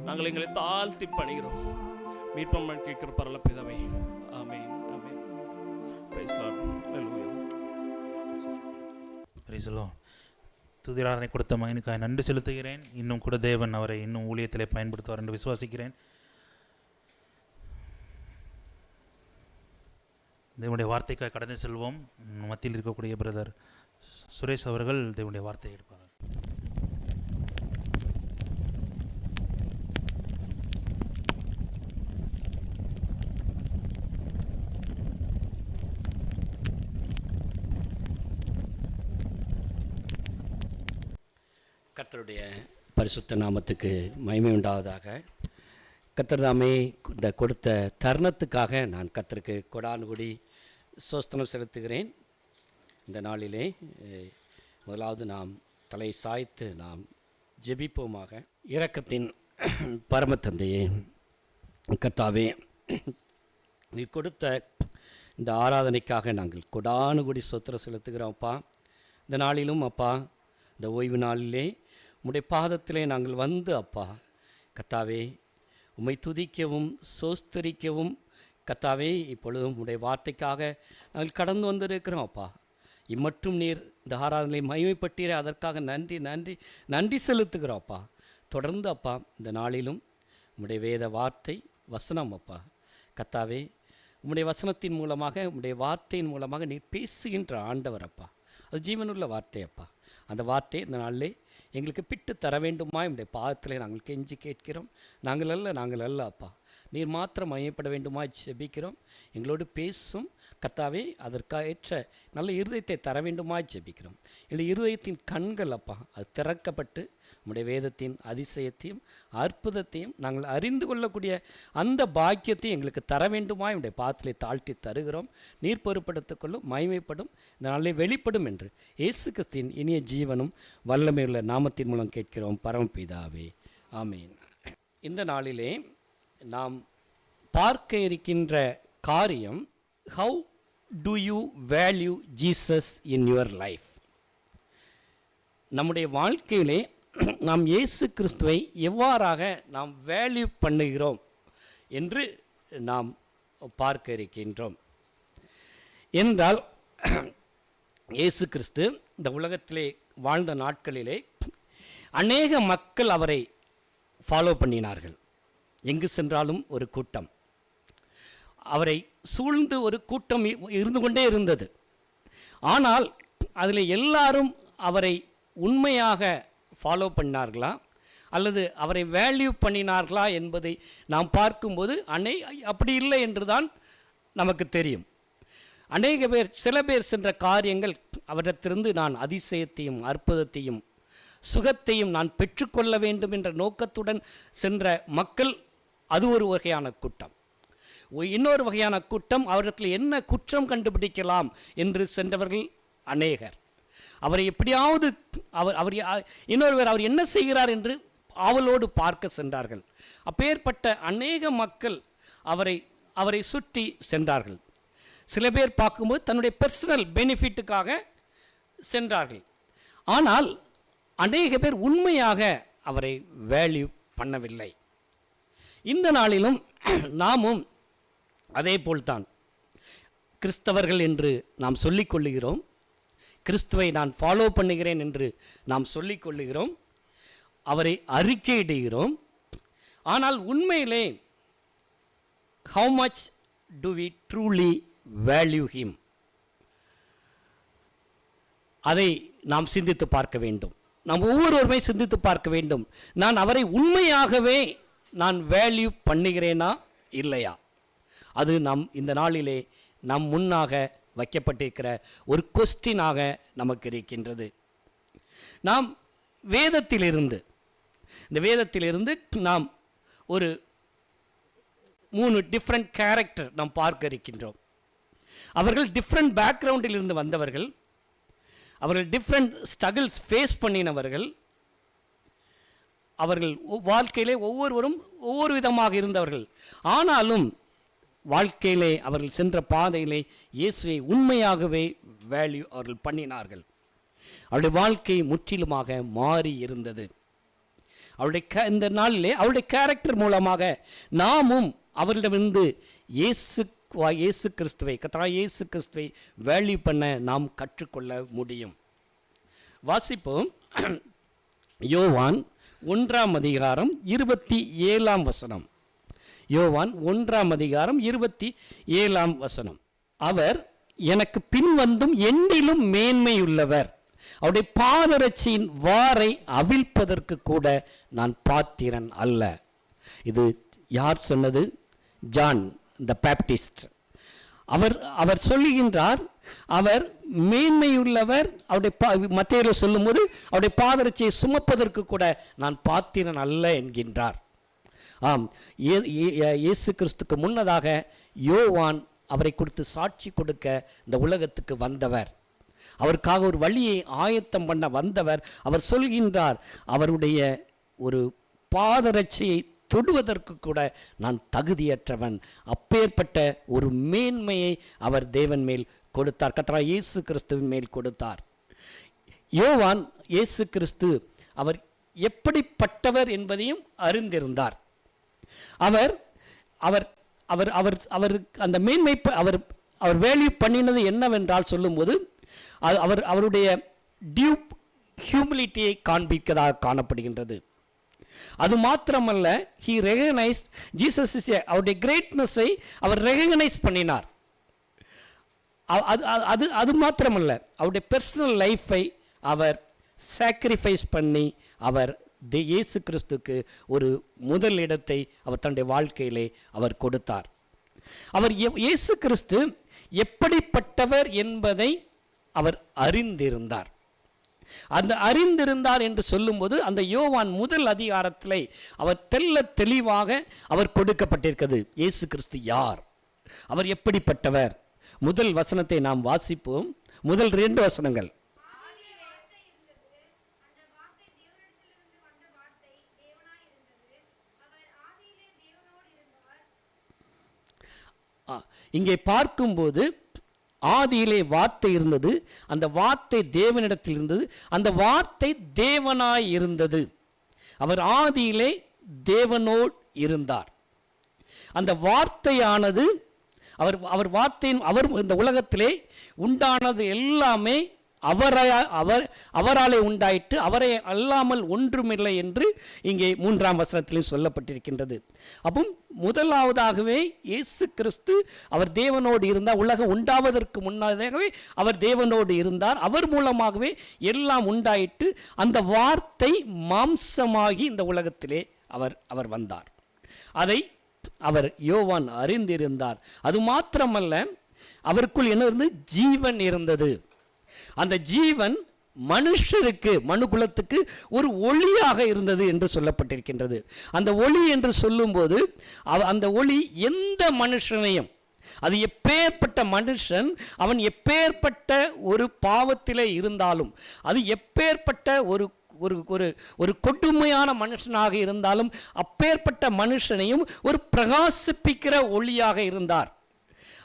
நாங்கள் எங்களை தாழ்த்தி பணிகிறோம். மீட்பம் கேட்கிற பரல பிதாவே. Amen amen. Praise the lord. Hallelujah. Praise the lord. துதி ஆராதனை கொடுத்த மகனுக்காக நன்றி செலுத்துகிறேன். இன்னும் கூட தேவன் அவரை இன்னும் ஊழியத்திலே பயன்படுத்துவார் என்று விசுவாசிக்கிறேன். தேவனுடைய வார்த்தைக்காக கடந்து செல்வோம். மத்தியில் இருக்கக்கூடிய பிரதர் சுரேஷ் அவர்கள் தேவனுடைய வார்த்தையை எடுப்பார். கர்த்தருடைய பரிசுத்த நாமத்துக்கு மகிமை உண்டாவதாக. கர்த்தர் தாமே இந்த கொடுத்த தருணத்துக்காக நான் கர்த்தருக்கு கொடானுகூடி சோஸ்தனம் செலுத்துகிறேன். இந்த நாளிலே முதலாவது நாம் தலை சாய்த்து நாம் ஜெபிப்போமாக. இரக்கத்தின் பரம தந்தையே, கர்த்தாவே, நீ கொடுத்த இந்த ஆராதனைக்காக நாங்கள் கொடானுகூடி சோத்திரம் செலுத்துகிறோம் அப்பா. இந்த நாளிலும் அப்பா, இந்த ஓய்வு நாளிலே உம்முடைய பாதத்திலே நாங்கள் வந்து அப்பா கர்த்தாவே உம்மை துதிக்கவும் சோஸ்தரிக்கவும் கர்த்தாவே இப்பொழுதும் உம்முடைய வார்த்தைக்காக நாங்கள் கடந்து வந்திருக்கிறோம் அப்பா. இம்மட்டும் நீர் இந்த ஆராதனை மகிமைப்பட்டீரே, அதற்காக நன்றி நன்றி நன்றி செலுத்துகிறோம் அப்பா. தொடர்ந்து அப்பா இந்த நாளிலும் உம்முடைய வேத வார்த்தை வசனம் அப்பா கர்த்தாவே, உம்முடைய வசனத்தின் மூலமாக உம்முடைய வார்த்தையின் மூலமாக நீர் பேசுகின்ற ஆண்டவர் அப்பா. அது ஜீவனுள்ள வார்த்தை அப்பா. அந்த வார்த்தை இந்த நாளிலே எங்களுக்கு பிட்டு தர வேண்டுமா என்னுடைய பாதத்திலே நாங்கள் கெஞ்சி கேட்கிறோம். நாங்கள் அல்ல அப்பா, நீர் மாத்திரம் மையப்பட வேண்டுமா ஜெபிக்கிறோம். எங்களோடு பேசும் கர்த்தாவே, அதற்கேற்ற நல்ல இருதயத்தை தர வேண்டுமா ஜெபிக்கிறோம். எங்கள் இருதயத்தின் கண்கள் அப்பா அது திறக்கப்பட்டு உம்முடைய வேதத்தின் அதிசயத்தையும் அற்புதத்தையும் நாங்கள் அறிந்து கொள்ளக்கூடிய அந்த பாக்கியத்தையும் எங்களுக்கு தர வேண்டுமா என்னுடைய பாதத்திலே தாழ்த்தி தருகிறோம். நீர் பொறுப்படுத்திக் கொள்ளும், மகிமைப்படும், இந்த நாளிலே வெளிப்படும் என்று இயேசு கிறிஸ்துவின் இனிய ஜீவனும் வல்லமையுள்ள நாமத்தின் மூலம் கேட்கிறோம் பரமபிதாவே. ஆமென். இந்த நாளிலே நாம் பார்க்க இருக்கின்ற காரியம், how to you value Jesus in your life. நம்முடைய வாழ்க்கையிலே நாம் இயேசு கிறிஸ்துவை எவ்வாறாக நாம் வேல்யூ பண்ணுகிறோம் என்று நாம் பார்க்க இருக்கின்றோம். என்றால் இயேசு கிறிஸ்து இந்த உலகத்திலே வாழ்ந்த நாட்களிலே அநேக மக்கள் அவரை ஃபாலோ பண்ணினார்கள். எங்கு சென்றாலும் ஒரு கூட்டம், அவரை சூழ்ந்து ஒரு கூட்டம் இருந்து கொண்டே இருந்தது. ஆனால் அதில் எல்லாரும் அவரை உண்மையாக ஃபாலோ பண்ணார்களா அல்லது அவரை வேல்யூ பண்ணினார்களா என்பதை நாம் பார்க்கும்போது அப்படி இல்லை என்று தான் நமக்கு தெரியும். அநேக பேர், சில பேர் சென்ற காரியங்கள் அவரிடத்திலிருந்து நான் அதிசயத்தையும் அற்புதத்தையும் சுகத்தையும் நான் பெற்றுக்கொள்ள வேண்டும் என்ற நோக்கத்துடன் சென்ற மக்கள், அது ஒரு வகையான கூட்டம். இன்னொரு வகையான கூட்டம், அவரிடத்தில் என்ன குற்றம் கண்டுபிடிக்கலாம் என்று சென்றவர்கள் அநேகர். அவரை எப்படியாவது இன்னொருவர் அவர் என்ன செய்கிறார் என்று ஆவலோடு பார்க்க சென்றார்கள். அப்பேற்பட்ட அநேக மக்கள் அவரை சுற்றி சென்றார்கள். சில பேர் பார்க்கும்போது தன்னுடைய பர்சனல் பெனிஃபிட்டுக்காக சென்றார்கள். ஆனால் அநேக பேர் உண்மையாக அவரை வேல்யூ பண்ணவில்லை. இந்த நாளிலும் நாமும் அதே போல்தான் கிறிஸ்தவர்கள் என்று நாம் சொல்லிக்கொள்ளுகிறோம். கிறிஸ்துவை நான் ஃபாலோ பண்ணுகிறேன் என்று நாம் சொல்லிக்கொள்ளுகிறோம். அவரை அறிக்கையிடுகிறோம். ஆனால் உண்மையிலே how much do we truly value him? அதை நாம் சிந்தித்து பார்க்க வேண்டும். நாம் ஒவ்வொருவருமே சிந்தித்து பார்க்க வேண்டும். நான் அவரை உண்மையாகவே நான் வேல்யூ பண்ணுகிறேனா இல்லையா? அது நம் இந்த நாளிலே நம் முன்னாக வைக்கப்பட்டிருக்கிற ஒரு கொஸ்டினாக நமக்கு இருக்கின்றது. நாம் வேதத்திலிருந்து நாம் ஒரு 3 டிஃப்ரெண்ட் கேரக்டர் நாம் பார்க்க இருக்கின்றோம். அவர்கள் டிஃப்ரெண்ட் பேக்ரவுண்டில் இருந்து வந்தவர்கள், அவர்கள் டிஃப்ரெண்ட் ஸ்ட்ரகிள்ஸ் ஃபேஸ் பண்ணினவர்கள், அவர்கள் வாழ்க்கையிலே ஒவ்வொருவரும் ஒவ்வொரு விதமாக இருந்தவர்கள். ஆனாலும் வாழ்க்கையிலே அவர்கள் சென்ற பாதையிலே இயேசுவை உண்மையாகவே வேல்யூ அவர்கள் பண்ணினார்கள். அவருடைய வாழ்க்கை முற்றிலுமாக மாறி இருந்தது. அவருடைய இந்த நாளிலே அவருடைய கேரக்டர் மூலமாக நாமும் அவரிடமிருந்து இயேசு கிறிஸ்துவை கர்த்தராகிய இயேசு கிறிஸ்துவை வேல்யூ பண்ண நாம் கற்றுக்கொள்ள முடியும். வாசிப்போம். யோவான் 1:27. யோவான் 1:27. அவர் எனக்கு பின்வந்தும் என்னிலும் மேன்மையுள்ளவர், அவருடைய பாதரட்சியின் வாரை அவிழ்ப்பதற்கு கூட நான் பாத்திரன் அல்ல. இது யார் சொன்னது? ஜான் த பேப்டிஸ்ட். அவர் சொல்லுகின்றார், அவர் மேன்மையுள்ளவர். அவருடைய மத்தேயுவில் சொல்லும்போது அவருடைய பாதரட்சியை சுமப்பதற்கு கூட நான் பாத்திரன் அல்ல என்கின்றார். ஆம், இயேசு கிறிஸ்துக்கு முன்னதாக யோவான் அவரை குறித்து சாட்சி கொடுக்க இந்த உலகத்துக்கு வந்தவர். அவருக்காக ஒரு வழியை ஆயத்தம் பண்ண வந்தவர். அவர் சொல்கின்றார், அவருடைய ஒரு பாதரட்சியை தொடுவதற்கு கூட நான் தகுதியற்றவன். அப்பேற்பட்ட ஒரு மேன்மையை அவர் தேவன் மேல் கொடுத்தார், கர்த்தராகிய இயேசு கிறிஸ்துவின் மேல் கொடுத்தார். யோவான் இயேசு கிறிஸ்து அவர் எப்படிப்பட்டவர் என்பதையும் அறிந்திருந்தார். அவர் அவர் அவர் அவர் அவர் அந்த மேன்மை அவர் வேல்யூ பண்ணினது என்னவென்றால் சொல்லும்போது அவருடைய டியூப் ஹியூமிலிட்டியை காண்பிக்கதாக காணப்படுகின்றது. அது மாத்திரமல்ல, he recognized Jesus is அவருடைய கிரேட்னஸை அவர் ரெகக்னைஸ் பண்ணினார். அது மாத்திரமல்ல, அவருடைய பர்சனல் லைஃப்பை அவர் சாக்ரிஃபைஸ் பண்ணி அவர் இயேசு கிறிஸ்துக்கு ஒரு முதல் இடத்தை அவர் தன்னுடைய வாழ்க்கையிலே அவர் கொடுத்தார். அவர் இயேசு கிறிஸ்து எப்படிப்பட்டவர் என்பதை அவர் அறிந்திருந்தார். அந்த அறிந்திருந்தார் என்று சொல்லும்போது அந்த யோவான் 1 அவர் தெளிவாக அவர் கொடுக்கப்பட்டிருக்கிறது. இயேசு கிறிஸ்து யார், அவர் எப்படிப்பட்டவர். முதல் வசனத்தை நாம் வாசிப்போம். முதல் 2 வசனங்கள். இங்கே பார்க்கும்போது ஆதியிலே வார்த்தை இருந்தது, அந்த வார்த்தை தேவனிடத்தில் இருந்தது, அந்த வார்த்தை தேவனாய் இருந்தது. அவர் ஆதியிலே தேவனோடு இருந்தார். அந்த வார்த்தையானது அவர் வார்த்தையின் அவர் இந்த உலகத்திலே உண்டானது எல்லாமே அவராலே உண்டாயிற்று, அவரை அல்லாமல் ஒன்றுமில்லை என்று இங்கே 3 வசனத்திலே சொல்லப்பட்டிருக்கின்றது. அப்போ முதலாவதாகவே இயேசு கிறிஸ்து அவர் தேவனோடு இருந்தார். உலகம் உண்டாவதற்கு முன்னதாகவே அவர் தேவனோடு இருந்தார். அவர் மூலமாகவே எல்லாம் உண்டாயிற்று. அந்த வார்த்தை மாம்சமாகி இந்த உலகத்திலே அவர் வந்தார். அதை அவர் யோவான் அறிந்திருந்தார். அது மாத்திரமல்ல, அவருக்குள் என்ன இருந்தது? ஜீவன் இருந்தது. அந்த ஜீவன் மனுஷருக்கு, மனுக்குலத்துக்கு ஒரு ஒளியாக இருந்தது என்று சொல்லப்பட்டிருக்கின்றது. அந்த ஒளி என்று சொல்லும்போது அந்த ஒளி எந்த மனுஷனையும், அது எப்பேற்பட்ட மனுஷன், அவன் எப்பேற்பட்ட ஒரு பாவத்திலே இருந்தாலும், அது எப்பேற்பட்ட ஒரு ஒரு ஒரு ஒரு கொடுமையான மனுஷனாக இருந்தாலும் அப்பேற்பட்ட மனுஷனையும் ஒரு பிரகாசிப்பிக்கிற ஒளியாக இருந்தார்.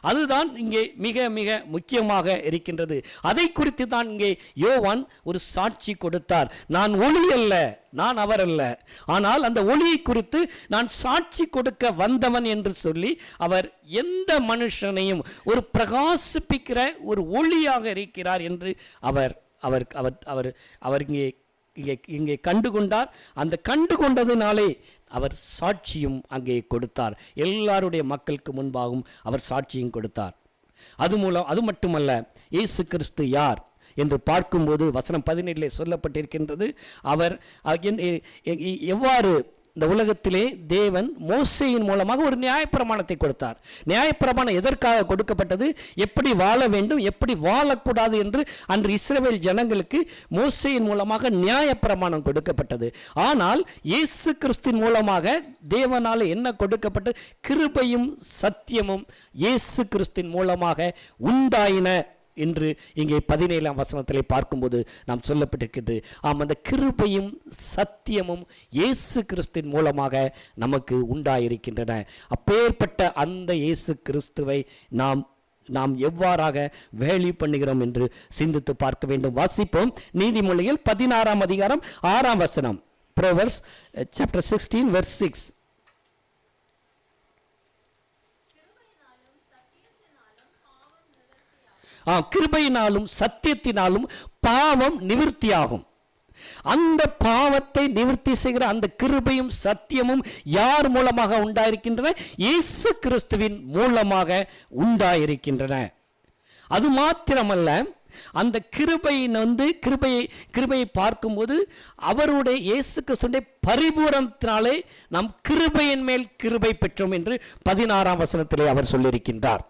அதுதான் இங்கே மிக மிக முக்கியமாக இருக்கின்றது. அதை குறித்து தான் இங்கே யோவான் ஒரு சாட்சி கொடுத்தார். நான் ஒளி அல்ல, நான் அவர் அல்ல, ஆனால் அந்த ஒளியை குறித்து நான் சாட்சி கொடுக்க வந்தவன் என்று சொல்லி அவர் எந்த மனுஷனையும் ஒரு பிரகாசிப்பிக்கிற ஒரு ஒளியாக இருக்கிறார் என்று அவர் அவர் அவர் அவர் அவர் இங்கே இங்கே இங்கே கண்டுகொண்டார். அந்த கண்டுகொண்டதினாலே அவர் சாட்சியும் அங்கே கொடுத்தார். எல்லாருடைய மக்களுக்கு முன்பாகவும் அவர் சாட்சியும் கொடுத்தார். அது மட்டுமல்ல, இயேசு கிறிஸ்து யார் என்று பார்க்கும்போது வசனம் 17 சொல்லப்பட்டிருக்கின்றது. அவர் எவ்வாறு இந்த உலகத்திலே தேவன் மோசேயின் மூலமாக ஒரு நியாயப்பிரமாணத்தை கொடுத்தார். நியாயப்பிரமாணம் எதற்காக கொடுக்கப்பட்டது? எப்படி வாழ வேண்டும், எப்படி வாழக்கூடாது என்று அன்று இஸ்ரவேல் ஜனங்களுக்கு மோசேயின் மூலமாக நியாயப்பிரமாணம் கொடுக்கப்பட்டது. ஆனால் இயேசு கிறிஸ்துவின் மூலமாக தேவனால் என்ன கொடுக்கப்பட்டு? கிருபையும் சத்தியமும் இயேசு கிறிஸ்துவின் மூலமாக உண்டாயின என்று இங்கே 17ஆம் வசனத்திலே பார்க்கும்போது நாம் சொல்லப்பட்டிருக்கிறது. அந்த கிருபையும் சத்தியமும் இயேசு கிறிஸ்துவின் மூலமாக நமக்கு உண்டாயிருக்கின்றன. அப்பேற்பட்ட அந்த இயேசு கிறிஸ்துவை நாம் எவ்வாறாக வேல்யூ பண்ணுகிறோம் என்று சிந்தித்து பார்க்க வேண்டும். வாசிப்போம். நீதிமொழிகள் 16ஆம் அதிகாரம் 6ஆம் வசனம். Proverbs chapter 16 verse 6. கிருபையினாலும் சத்தியத்தினாலும் பாவம் நிவிர்த்தியாகும். அந்த பாவத்தை நிவர்த்தி செய்கிற அந்த கிருபையும் சத்தியமும் யார் மூலமாக உண்டாயிருக்கின்றன? இயேசு கிறிஸ்துவின் மூலமாக உண்டாயிருக்கின்றன. அது மாத்திரமல்ல, அந்த கிருபையை பார்க்கும்போது அவருடைய இயேசு கிறிஸ்துவின் பரிபூரணத்தினாலே நாம் கிருபையின் மேல் கிருபை பெற்றோம் என்று 16ஆம் வசனத்திலே அவர் சொல்லியிருக்கின்றார்.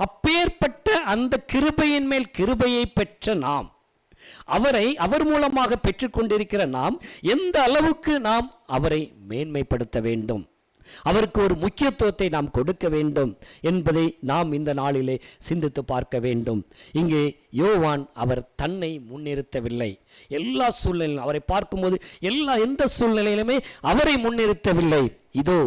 அப்பேற்பட்ட அந்த கிருபையின் மேல் கிருபையை பெற்ற நாம், அவர் மூலமாக பெற்றுக்கொண்டிருக்கிற நாம் எந்த அளவுக்கு நாம் அவரை மேன்மைப்படுத்த வேண்டும், அவருக்கு ஒரு முக்கியத்துவத்தை நாம் கொடுக்க வேண்டும் என்பதை நாம் இந்த நாளிலே சிந்தித்து பார்க்க வேண்டும். இங்கே யோவான் அவர் தன்னை முன்னிறுத்தவில்லை. எல்லா சூழ்நிலையிலும் அவரை பார்க்கும்போது எந்த சூழ்நிலையிலுமே அவரை முன்னிறுத்தவில்லை. இதோ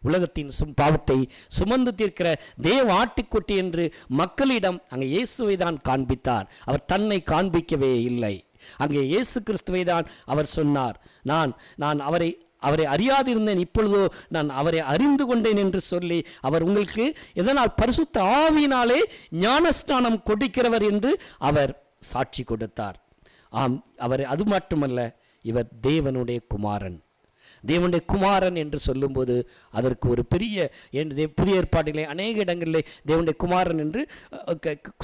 உலகத்தின் பாவத்தை சுமந்து தீர்க்கிற தேவ ஆட்டுக்குட்டி என்று மக்களிடம் அங்கே இயேசுவை தான் காண்பித்தார். அவர் தன்னை காண்பிக்கவே இல்லை. அங்கே இயேசு கிறிஸ்துவை தான் அவர் சொன்னார். நான் அவரை அறியாதிருந்தேன், இப்பொழுதோ நான் அவரை அறிந்து கொண்டேன் என்று சொல்லி அவர் உங்களுக்கு எதனால்? பரிசுத்த ஆவியினாலே ஞானஸ்நானம் கொடுக்கிறவர் என்று அவர் சாட்சி கொடுத்தார். அவர் அது மட்டுமல்ல, இவர் தேவனுடைய குமாரன் என்று சொல்லும்போது அதற்கு ஒரு பெரிய புதிய ஏற்பாட்டிலே அநேக இடங்களிலே தேவனுடைய குமாரன் என்று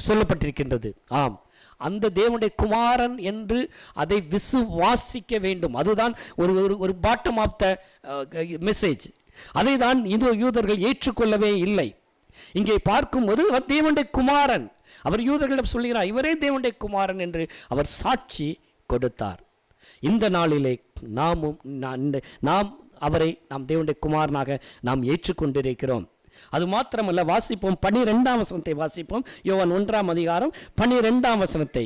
சொல்லப்பட்டிருக்கின்றது. அந்த தேவனுடைய குமாரன் என்று அதை விசுவாசிக்க வேண்டும். அதுதான் ஒரு பாட்டம் ஆஃப் த மெசேஜ். அதை தான் யூதர்கள் ஏற்றுக்கொள்ளவே இல்லை. இங்கே பார்க்கும்போது அவர் தேவனுடைய குமாரன். அவர் யூதர்களிடம் சொல்கிறார், இவரே தேவனுடைய குமாரன் என்று அவர் சாட்சி கொடுத்தார். இந்த நாளிலே நாம் அவரை தேவனுடைய குமாரனாக நாம் ஏற்றுக்கொண்டிருக்கிறோம். அது மாத்திரமல்ல, வாசிப்போம் 12ஆம் வசனத்தை வாசிப்போம். யோவான் 1ஆம் அதிகாரம் 12ஆம் வசனத்தை.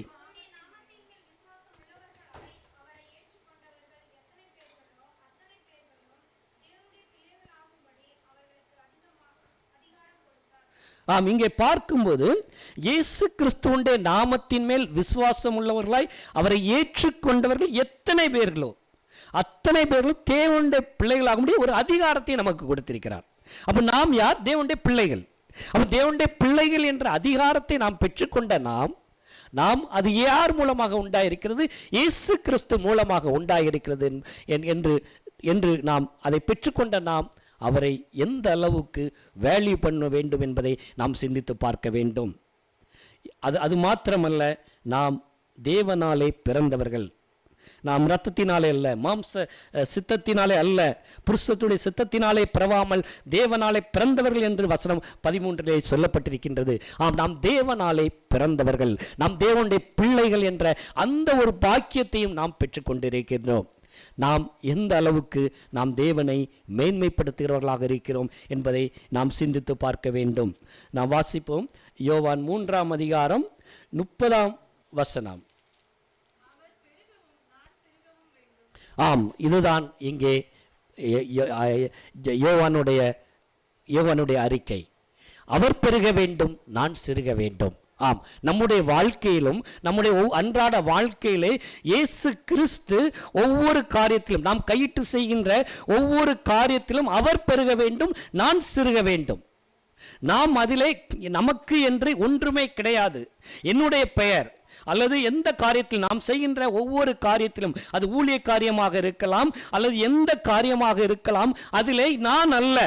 இங்கே பார்க்கும்போது இயேசு கிறிஸ்துவுடைய நாமத்தின் மேல் விசுவாசம் உள்ளவர்களாய் அவரை ஏற்றுக்கொண்டவர்கள் எத்தனை பேர்களோ அத்தனை பேர்களும் தேவனுடைய பிள்ளைகளாக முடிய ஒரு அதிகாரத்தை நமக்கு கொடுத்திருக்கிறார். அப்போ நாம் யார்? தேவனுடைய பிள்ளைகள். அப்போ தேவனுடைய பிள்ளைகள் என்ற அதிகாரத்தை நாம் பெற்றுக்கொண்ட நாம் அது யார் மூலமாக உண்டாயிருக்கிறது? இயேசு கிறிஸ்து மூலமாக உண்டாயிருக்கிறது என்று நாம் அதை பெற்றுக்கொண்ட நாம் அவரை எந்த அளவுக்கு வேல்யூ பண்ண வேண்டும் என்பதை நாம் சிந்தித்து பார்க்க வேண்டும். அது மாத்திரமல்ல, நாம் தேவனாலே பிறந்தவர்கள். நாம் இரத்தத்தினாலே அல்ல, மாம்ச சித்தத்தினாலே அல்ல, புருஷத்துடைய சித்தத்தினாலே பிறவாமல் தேவனாலே பிறந்தவர்கள் என்று வசனம் 13 சொல்லப்பட்டிருக்கின்றது. நாம் தேவனாலே பிறந்தவர்கள், நாம் தேவனுடைய பிள்ளைகள் என்ற அந்த ஒரு பாக்கியத்தையும் நாம் பெற்றுக்கொண்டிருக்கின்றோம். நாம் எந்த அளவுக்கு நாம் தேவனை மேன்மைப்படுத்துகிறவர்களாக இருக்கிறோம் என்பதை நாம் சிந்தித்து பார்க்க வேண்டும். நாம் வாசிப்போம். யோவான் 3ஆம் அதிகாரம் 30ஆம் வசனம். இதுதான் இங்கே யோவானுடைய அறிக்கை. அவர் பெருக வேண்டும், நான் சிறுக வேண்டும். ஆம், நம்முடைய வாழ்க்கையிலும் நம்முடைய அன்றாட வாழ்க்கையிலே இயேசு கிறிஸ்து ஒவ்வொரு காரியத்திலும், நாம் கையிட்டு செய்கின்ற ஒவ்வொரு காரியத்திலும் அவர் பெருக வேண்டும், நான் சிறுக வேண்டும். நாம் அதிலே நமக்கு என்று ஒன்றுமே கிடையாது. என்னுடைய பெயர் அல்லது எந்த காரியத்தில் நாம் செய்கின்ற ஒவ்வொரு காரியத்திலும், அது ஊழிய காரியமாக இருக்கலாம் அல்லது எந்த காரியமாக இருக்கலாம், அதிலே நான் அல்ல,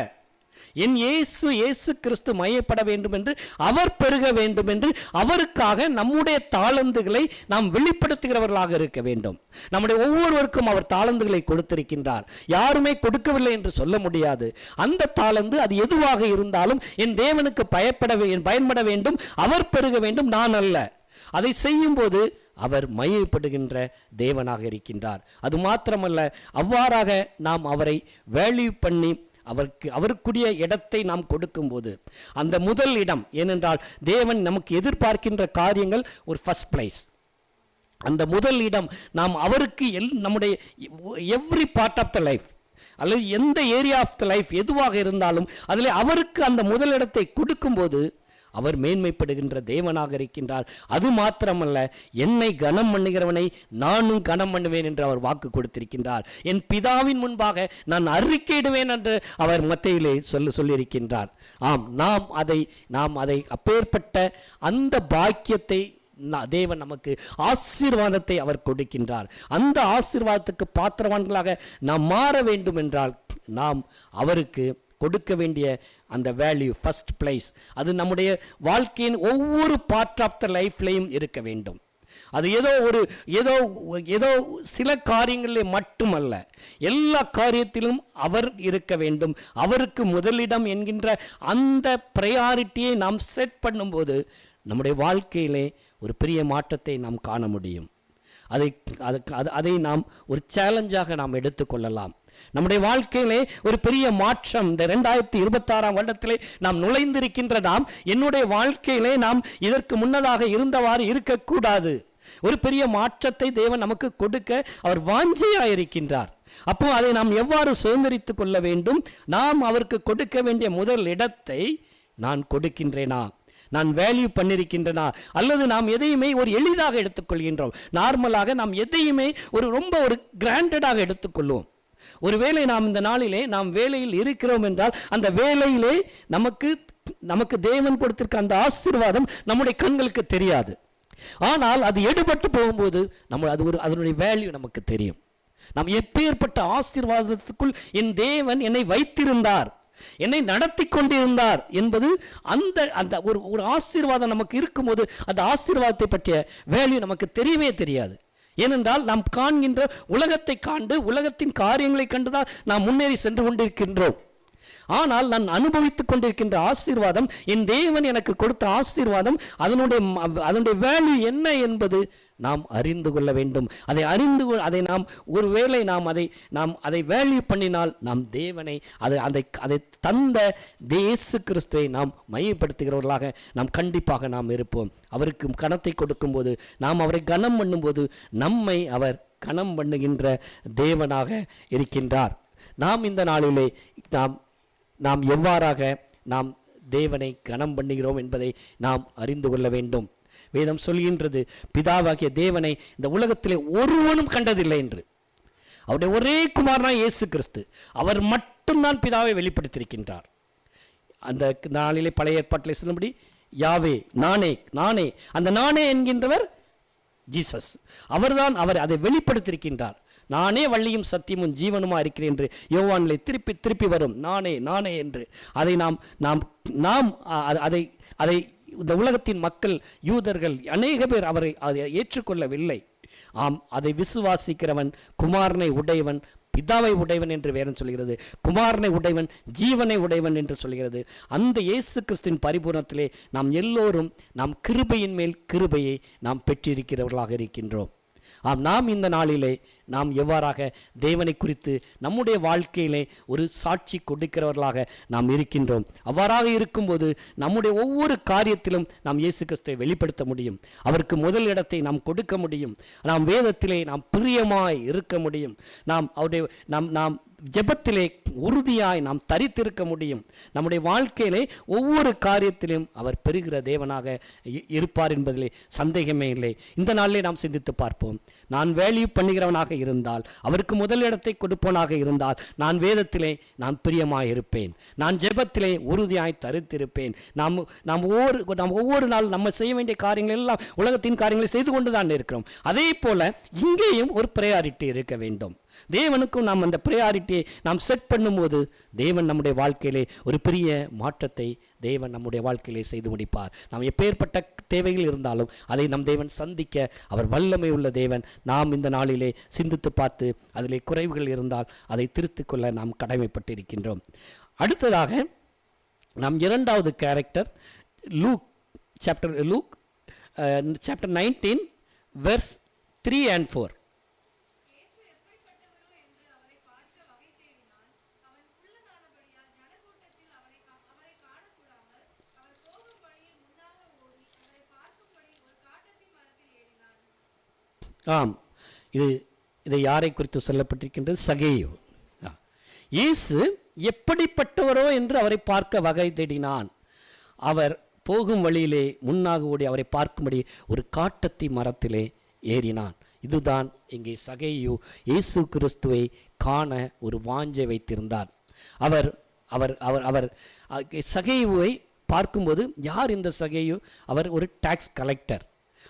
என் இயேசு கிறிஸ்து மையப்பட வேண்டும் என்று, அவர் பெருக வேண்டும் என்று, அவருக்காக நம்முடைய தாளந்துகளை நாம் வெளிப்படுத்துகிறவர்களாக இருக்க வேண்டும். நம்முடைய ஒவ்வொருவருக்கும் அவர் தாளந்துகளை கொடுத்திருக்கின்றார். யாருமே கொடுக்கவில்லை என்று சொல்ல முடியாது. அந்த தாளந்து அது எதுவாக இருந்தாலும் என் தேவனுக்கு பயன்பட வேண்டும், அவர் பெருக வேண்டும், நான் அல்ல. அதை செய்யும் போது அவர் மையப்படுகின்ற தேவனாக இருக்கின்றார். அது மாத்திரமல்ல, அவ்வாறாக நாம் அவரை வேல்யூ பண்ணி அவருக்குரிய இடத்தை நாம் கொடுக்கும்போது, அந்த முதல் இடம், ஏனென்றால் தேவன் நமக்கு எதிர்பார்க்கின்ற காரியங்கள் ஒரு ஃபர்ஸ்ட் பிளேஸ். அந்த முதல் இடம் நாம் அவருக்கு நம்முடைய every part of the life அல்லது எந்த ஏரியா ஆஃப் த லைஃப் எதுவாக இருந்தாலும் அதில் அவருக்கு அந்த முதல் இடத்தை கொடுக்கும்போது அவர் மேன்மைப்படுகின்ற தேவனாக இருக்கின்றார். அது மாத்திரமல்ல, என்னை கனம் பண்ணுகிறவனை நானும் கனம் பண்ணுவேன் என்று அவர் வாக்கு கொடுத்திருக்கின்றார். என் பிதாவின் முன்பாக நான் அறிக்கையிடுவேன் என்று அவர் மத்தேயிலே சொல்லியிருக்கின்றார். ஆம், நாம் அதை அப்பேற்பட்ட அந்த பாக்கியத்தை தேவன் நமக்கு ஆசீர்வாதத்தை அவர் கொடுக்கின்றார். அந்த ஆசீர்வாதத்துக்கு பாத்திரவான்களாக நாம் மாற வேண்டும் என்றால் நாம் அவருக்கு கொடுக்க வேண்டிய அந்த வேல்யூ, ஃபர்ஸ்ட் பிளேஸ், அது நம்முடைய வாழ்க்கையின் ஒவ்வொரு பார்ட் ஆஃப் த லைஃப்லையும் இருக்க வேண்டும். அது ஏதோ சில காரியங்களிலே மட்டுமல்ல, எல்லா காரியத்திலும் அவர் இருக்க வேண்டும். அவருக்கு முதலிடம் என்கின்ற அந்த ப்ரையாரிட்டியை நாம் செட் பண்ணும்போது நம்முடைய வாழ்க்கையிலே ஒரு பெரிய மாற்றத்தை நாம் காண முடியும். அதை நாம் ஒரு சேலஞ்சாக நாம் எடுத்துக்கொள்ளலாம். நம்முடைய வாழ்க்கையிலே ஒரு பெரிய மாற்றம் இந்த 2026 வருடத்திலே நாம் நுழைந்திருக்கின்ற நாம், என்னுடைய வாழ்க்கையிலே நாம் இதற்கு முன்னதாக இருந்தவாறு இருக்கக்கூடாது. ஒரு பெரிய மாற்றத்தை தேவன் நமக்கு கொடுக்க அவர் வாஞ்சையாக இருக்கின்றார். அப்போ அதை நாம் எவ்வாறு சுதந்திரித்துக் கொள்ள வேண்டும்? நாம் அவருக்கு கொடுக்க வேண்டிய முதல் இடத்தை நான் கொடுக்கின்றேனா, நான் வேல்யூ பண்ணியிருக்கின்றனா, அல்லது நாம் எதையுமே ஒரு எளிதாக எடுத்துக்கொள்கின்றோம்? நார்மலாக நாம் எதையுமே ரொம்ப கிராண்டடாக எடுத்துக்கொள்வோம். ஒருவேளை நாம் இந்த நாளிலே நாம் வேலையில் இருக்கிறோம் என்றால் அந்த வேலையிலே நமக்கு தேவன் கொடுத்திருக்க அந்த ஆசீர்வாதம் நம்முடைய கண்களுக்கு தெரியாது. ஆனால் அது எடுபட்டு போகும்போது அதனுடைய வேல்யூ நமக்கு தெரியும். நாம் எப்பேற்பட்ட ஆசீர்வாதத்துக்குள் என் தேவன் என்னை வைத்திருந்தார், என்னை நடத்தி கொண்டிருந்தார் என்பது அந்த ஒரு ஆசீர்வாதம் நமக்கு இருக்கும்போது அந்த ஆசீர்வாதத்தை பற்றிய வேல்யூ நமக்கு தெரியவே தெரியாது. ஏனென்றால் நாம் காண்கின்ற உலகத்தை காண்டு உலகத்தின் காரியங்களை கண்டுதான் நாம் முன்னேறி சென்று கொண்டிருக்கின்றோம். ஆனால் நான் அனுபவித்துக் கொண்டிருக்கின்ற ஆசீர்வாதம், என் தேவன் எனக்கு கொடுத்த ஆசீர்வாதம், அதனுடைய வேல்யூ என்ன என்பது நாம் அறிந்து கொள்ள வேண்டும். அதை நாம் ஒருவேளை நாம் அதை வேல்யூ பண்ணினால் நாம் தேவனை அதை தந்த இயேசு கிறிஸ்துவை நாம் மையப்படுத்துகிறவர்களாக நாம் கண்டிப்பாக நாம் இருப்போம். அவருக்கு கனத்தை கொடுக்கும்போது, நாம் அவரை கனம் பண்ணும்போது நம்மை அவர் கனம் பண்ணுகின்ற தேவனாக இருக்கின்றார். நாம் இந்த நாளிலே நாம் எவ்வாறாக நாம் தேவனை கனம் பண்ணுகிறோம் என்பதை நாம் அறிந்து கொள்ள வேண்டும். வேதம் சொல்கின்றது, பிதாவாகிய தேவனை இந்த உலகத்திலே ஒருவனும் கண்டதில்லை என்று. அவருடைய ஒரே குமாரனாய் இயேசு கிறிஸ்து, அவர் மட்டும்தான் பிதாவை வெளிப்படுத்தியிருக்கின்றார். அந்த நாளிலே பழைய ஏற்பாட்டிலே சொல்லும்படி யாவே, நானே, அந்த நானே என்கின்றவர் ஜீசஸ். அவர்தான் அதை வெளிப்படுத்தியிருக்கின்றார். நானே வள்ளியும் சத்தியமும் ஜீவனுமா இருக்கிறேன் என்று யோவானிலே திருப்பி வரும் நானே என்று. அதை இந்த உலகத்தின் மக்கள், யூதர்கள் அநேக பேர் அதை ஏற்றுக்கொள்ளவில்லை. ஆம், அதை விசுவாசிக்கிறவன் குமாரனை உடையவன், பிதாவை உடையவன் என்று வேதம் சொல்கிறது. குமாரனை உடையவன், ஜீவனை உடையவன் என்று சொல்கிறது. அந்த இயேசு கிறிஸ்துவின் பரிபூரணத்திலே நாம் எல்லோரும் நாம் கிருபையின் மேல் கிருபையை நாம் பெற்றிருக்கிறவர்களாக இருக்கின்றோம். நாம் இந்த நாளிலே நாம் எவ்வாறாக தேவனை குறித்து நம்முடைய வாழ்க்கையிலே ஒரு சாட்சி கொடுக்கிறவர்களாக நாம் இருக்கின்றோம். அவ்வாறாக இருக்கும்போது நம்முடைய ஒவ்வொரு காரியத்திலும் நாம் இயேசு கிறிஸ்துவை வெளிப்படுத்த முடியும். அவருக்கு முதல் இடத்தை நாம் கொடுக்க முடியும். நாம் வேதத்திலே நாம் பிரியமாய் இருக்க முடியும். நாம் ஜெபத்திலே உறுதியாய் நாம் தரித்திருக்க முடியும். நம்முடைய வாழ்க்கையிலே ஒவ்வொரு காரியத்திலும் அவர் பெறுகிற தேவனாக இருப்பார் என்பதிலே சந்தேகமே இல்லை. இந்த நாளிலே நாம் சிந்தித்து பார்ப்போம். நான் வேல்யூ பண்ணுகிறவனாக இருந்தால், அவருக்கு முதல் இடத்தை கொடுப்பவனாக இருந்தால், நான் வேதத்திலே நான் பிரியமாய் இருப்பேன். நான் ஜெபத்திலே உறுதியாய் தரித்திருப்பேன். நாம் ஒவ்வொரு நாள் நம்ம செய்ய வேண்டிய காரியங்கள் எல்லாம் உலகத்தின் காரியங்களை செய்து கொண்டு தான் இருக்கிறோம். அதே போல இங்கேயும் ஒரு ப்ரையாரிட்டி இருக்க வேண்டும். தேவனுக்கும் நாம் அந்த ப்ரையாரிட்டியை நாம் செட் பண்ணும்போது தேவன் நம்முடைய வாழ்க்கையிலே ஒரு பெரிய மாற்றத்தை தேவன் நம்முடைய வாழ்க்கையிலே செய்து முடிப்பார். நாம் எப்பேற்பட்ட தேவைகள் இருந்தாலும் அதை நம் தேவன் சந்திக்க அவர் வல்லமை உள்ள தேவன். நாம் இந்த நாளிலே சிந்தித்து பார்த்து அதிலே குறைவுகள் இருந்தால் அதை திருத்திக் கொள்ள நாம் கடமைப்பட்டிருக்கின்றோம். அடுத்ததாக நாம் இரண்டாவது character look chapter 19 verse 3 and 4. ஆம், இதை யாரை குறித்து சொல்லப்பட்டிருக்கின்றது? சகேயு. இயேசு எப்படிப்பட்டவரோ என்று அவரை பார்க்க வகை தேடினான். அவர் போகும் வழியிலே முன்னாக ஓடி அவரை பார்க்கும்படி ஒரு காட்டத்தி மரத்திலே ஏறினான். இதுதான் இங்கே சகேயு இயேசு கிறிஸ்துவை காண ஒரு வாஞ்சை வைத்திருந்தார். அவர் அவர் அவர் அவர் சகேயுவை பார்க்கும்போது, யார் இந்த சகேயு? அவர் ஒரு டாக்ஸ் கலெக்டர்.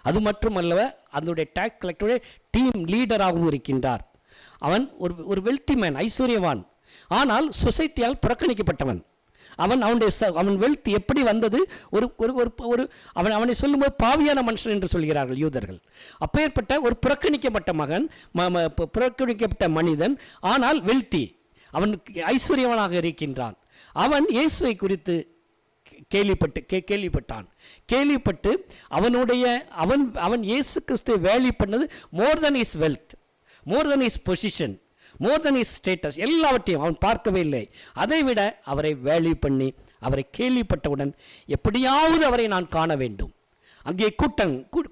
அது மட்டுமல்ல, அதனுடைய டாக்ஸ் கலெக்டருடைய டீம் லீடராகவும் இருக்கின்றார். அவன் ஒரு வெல்த்தி மேன், ஐஸ்வர்யவான். ஆனால் சொசைட்டியால் புறக்கணிக்கப்பட்டவன். அவன் வெல்த் எப்படி வந்தது? அவனை சொல்லும்போது பாவியான மனுஷன் என்று சொல்கிறார்கள் யூதர்கள். அப்பேற்பட்ட ஒரு புறக்கணிக்கப்பட்ட மகன், புறக்கணிக்கப்பட்ட மனிதன், ஆனால் வெல்த்தி, அவன் ஐஸ்வர்யவனாக இருக்கின்றான். அவன் இயேசுவை குறித்து கேள்விப்பட்டு அவன் இயேசு கிறிஸ்துவை வேல்யூ பண்ணது more than his wealth, more than his position, more than his status, எல்லாவற்றையும் அவன் பார்க்கவே இல்லை. அதைவிட அவரை வேல்யூ பண்ணி அவரை கேள்விப்பட்டவுடன் எப்படியாவது அவரை நான் காண வேண்டும். அங்கே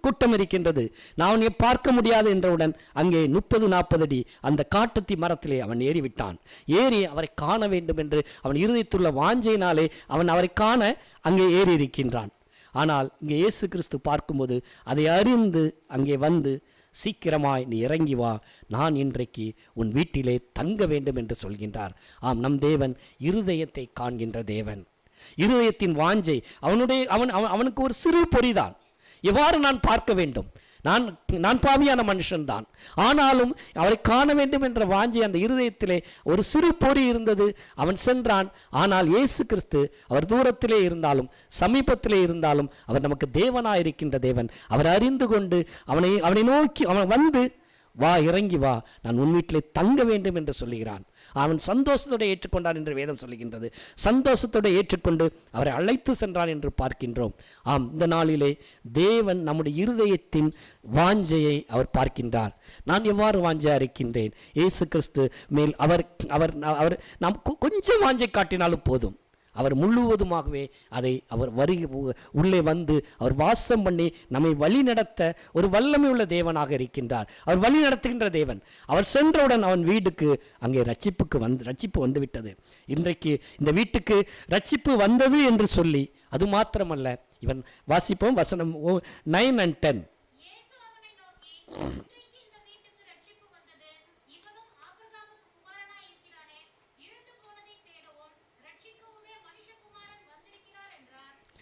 கூட்டம் இருக்கின்றது. நான் அவனை பார்க்க முடியாது என்றவுடன் அங்கே 30-40 அடி அந்த காட்டத்தி மரத்திலே அவன் ஏறிவிட்டான். ஏறி அவரை காண வேண்டும் என்று அவன் இருதயத்துள்ள வாஞ்சையினாலே அவன் அவரை காண அங்கே ஏறி இருக்கின்றான். ஆனால் இங்கே இயேசு கிறிஸ்து பார்க்கும்போது அதை அறிந்து அங்கே வந்து, சீக்கிரமாய் நீ இறங்கி வா, நான் இன்றைக்கு உன் வீட்டிலே தங்க வேண்டும் என்று சொல்கின்றார். ஆம், நம் தேவன் இருதயத்தை காண்கின்ற தேவன். இருதயத்தின் வாஞ்சை அவனுக்கு ஒரு சிறு பொறிதான். எவ்வாறு நான் பார்க்க வேண்டும்? நான் பாவியான மனுஷன்தான். ஆனாலும் அவரை காண வேண்டும் என்ற வாஞ்சை அந்த இருதயத்திலே ஒரு சிறு பொறி இருந்தது. அவன் சென்றான். ஆனால் இயேசு கிறிஸ்து அவர் தூரத்திலே இருந்தாலும் சமீபத்திலே இருந்தாலும் அவர் நமக்கு தேவனாயிருக்கின்ற தேவன். அவர் அறிந்து கொண்டு அவனை நோக்கி அவன் வந்து, வா, இறங்கி வா, நான் உன் வீட்டிலே தங்க வேண்டும் என்று சொல்லுகிறான். அவன் சந்தோஷத்தோடு ஏற்றுக்கொண்டான் என்று வேதம் சொல்லுகின்றது. சந்தோஷத்தோடு ஏற்றுக்கொண்டு அவரை அழைத்து சென்றான் என்று பார்க்கின்றோம். ஆம், இந்த நாளிலே தேவன் நம்முடைய இருதயத்தின் வாஞ்சையை அவர் பார்க்கின்றார். நான் எவ்வாறு வாஞ்சையா இருக்கின்றேன்? இயேசு கிறிஸ்து மேல் அவர் நாம் கொஞ்சம் வாஞ்சை காட்டினாலும் போதும். அவர் முழுவதுமாகவே அவர் உள்ளே வந்து அவர் வாசம் பண்ணி நம்மை வழி நடத்த ஒரு வல்லமை உள்ள தேவனாக இருக்கின்றார். அவர் வழி நடத்துகின்ற தேவன். அவர் சென்றவுடன் அவன் வீட்டுக்கு அங்கே ரட்சிப்பு வந்து விட்டது. இன்றைக்கு இந்த வீட்டுக்கு ரட்சிப்பு வந்தது என்று சொல்லி, அது மாத்திரமல்ல, இவன் வாசிப்போம் வசனம் 9 and 10.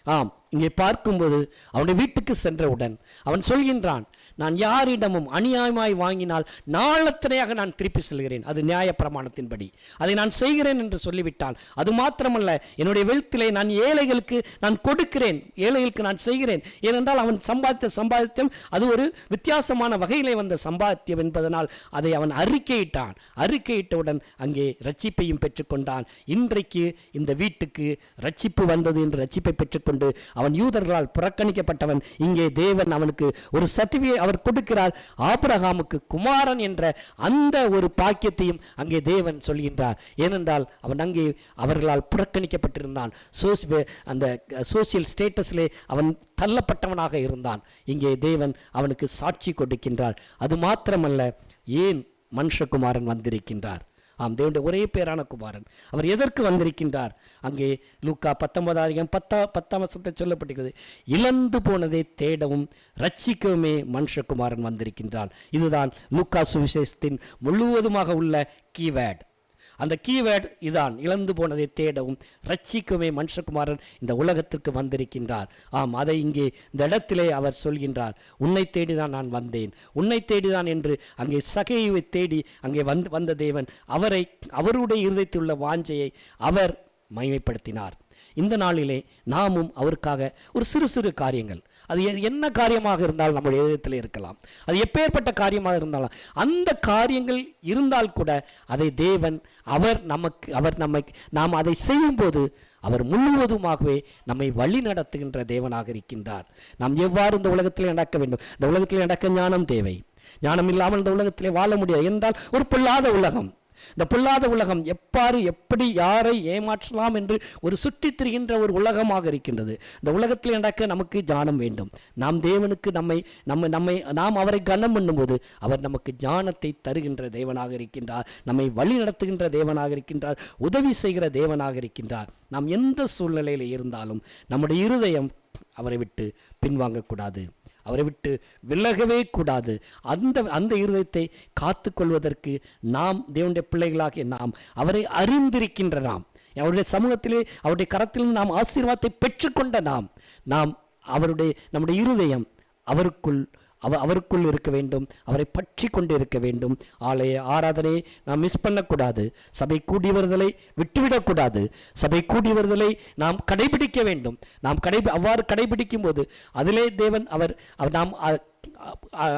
ஆம், இங்கே பார்க்கும்போது அவனுடைய வீட்டுக்கு சென்றவுடன் அவன் சொல்கின்றான், நான் யாரிடமும் அநியாயமாய் வாங்கினால் நாளத்தனையாக நான் திருப்பி செல்கிறேன். அது நியாய பிரமாணத்தின்படி அதை நான் செய்கிறேன் என்று சொல்லிவிட்டான். அது மாத்திரமல்ல, என்னுடைய வெல்த்திலே நான் ஏழைகளுக்கு நான் கொடுக்கிறேன், ஏழைகளுக்கு நான் செய்கிறேன். ஏனென்றால் அவன் சம்பாதித்தம் அது ஒரு வித்தியாசமான வகையிலே வந்த சம்பாத்தியம் என்பதனால் அதை அவன் அறிக்கையிட்டவுடன் அங்கே ரட்சிப்பையும் பெற்றுக்கொண்டான். இன்றைக்கு இந்த வீட்டுக்கு ரட்சிப்பு வந்தது என்று ரட்சிப்பை பெற்றுக்கொண்டு அவன் யூதர்களால் புறக்கணிக்கப்பட்டவன். இங்கே தேவன் அவனுக்கு ஒரு சர்டிபிகேட் அவர் கொடுக்கிறார். ஆபிரகாமுக்கு குமாரன் என்ற அந்த ஒரு பாக்கியத்தையும் அங்கே தேவன் சொல்கின்றார். ஏனென்றால் அவன் அங்கே அவர்களால் புறக்கணிக்கப்பட்டிருந்தான். அந்த சோசியல் ஸ்டேட்டஸிலே அவன் தள்ளப்பட்டவனாக இருந்தான். இங்கே தேவன் அவனுக்கு சாட்சி கொடுக்கின்றார். அது மாத்திரமல்ல, ஏன் மனுஷகுமாரன் வந்திருக்கின்றார்? ஆம், தேவனுடைய ஒரே பேரான குமாரன். அவர் எதற்கு வந்திருக்கின்றார்? அங்கே லூக்கா 19:10 வசனத்தை சொல்லப்பட்டிருக்கிறது, இழந்து போனதை தேடவும் ரட்சிக்கவுமே மனுஷகுமாரன் வந்திருக்கின்றான். இதுதான் லூக்கா சுவிசேஷத்தின் முழுவதுமாக உள்ள கீவேர்ட். அந்த கீவேர்ட் இதான், இழந்து போனதை தேடவும் ரட்சிக்கவே மனுஷகுமாரன் இந்த உலகத்திற்கு வந்திருக்கின்றார். ஆம், அதை இங்கே இந்த இடத்திலே அவர் சொல்கின்றார், உன்னை தேடிதான் நான் வந்தேன், உன்னை தேடிதான் என்று. அங்கே சகையை தேடி அங்கே வந்த தேவன் அவருடைய இருதயத்தில் உள்ள வாஞ்சையை அவர் மகிமைப்படுத்தினார். இந்த நாளிலே நாமும் அவருக்காக ஒரு சிறு சிறு காரியங்கள், அது என்ன காரியமாக இருந்தாலும் நம்முடைய இதயத்தில் இருக்கலாம், அது எப்பேற்பட்ட காரியமாக இருந்தாலும் அந்த காரியங்கள் இருந்தால் கூட அதை தேவன் நாம் அதை செய்யும்போது அவர் முழுவதுமாகவே நம்மை வழி நடத்துகின்ற தேவனாக இருக்கின்றார். நாம் எவ்வாறு இந்த உலகத்தில் நடக்க வேண்டும்? இந்த உலகத்தில் நடக்க ஞானம் தேவை. ஞானம் இல்லாமல் இந்த உலகத்திலே வாழ முடியாது. என்றால் ஒரு பொல்லாத உலகம். இந்த பொல்லாத உலகம் எப்படி யாரை ஏமாற்றலாம் என்று ஒரு சுற்றித் திரிகின்ற ஒரு உலகமாக இருக்கின்றது. இந்த உலகத்தில் நடக்க நமக்கு ஞானம் வேண்டும். நாம் தேவனுக்கு நாம் அவரை கனம் பண்ணும்போது அவர் நமக்கு ஞானத்தை தருகின்ற தேவனாக இருக்கின்றார், நம்மை வழி நடத்துகின்ற தேவனாக இருக்கின்றார், உதவி செய்கிற தேவனாக இருக்கின்றார். நாம் எந்த சூழ்நிலையில் இருந்தாலும் நம்முடைய இருதயம் அவரை விட்டு பின்வாங்கக்கூடாது, அவரை விட்டு விலகவே கூடாது. அந்த இருதயத்தை காத்து கொள்வதற்கு நாம் தேவனுடைய பிள்ளைகளாகிய நாம் அவரை அறிந்திருக்கின்ற அவருடைய சமூகத்திலே அவருடைய கரத்தில் நாம் ஆசீர்வாதத்தை பெற்றுக்கொண்ட நம்முடைய இருதயம் அவருக்குள் இருக்க வேண்டும், அவரை பற்றி கொண்டு இருக்க வேண்டும். ஆலய ஆராதனையை நாம் மிஸ் பண்ணக்கூடாது, சபை கூடி வருதலை விட்டுவிடக்கூடாது, சபை கூடி வருதலை நாம் கடைபிடிக்க வேண்டும். அவ்வாறு கடைபிடிக்கும் போது அதிலே தேவன் நாம்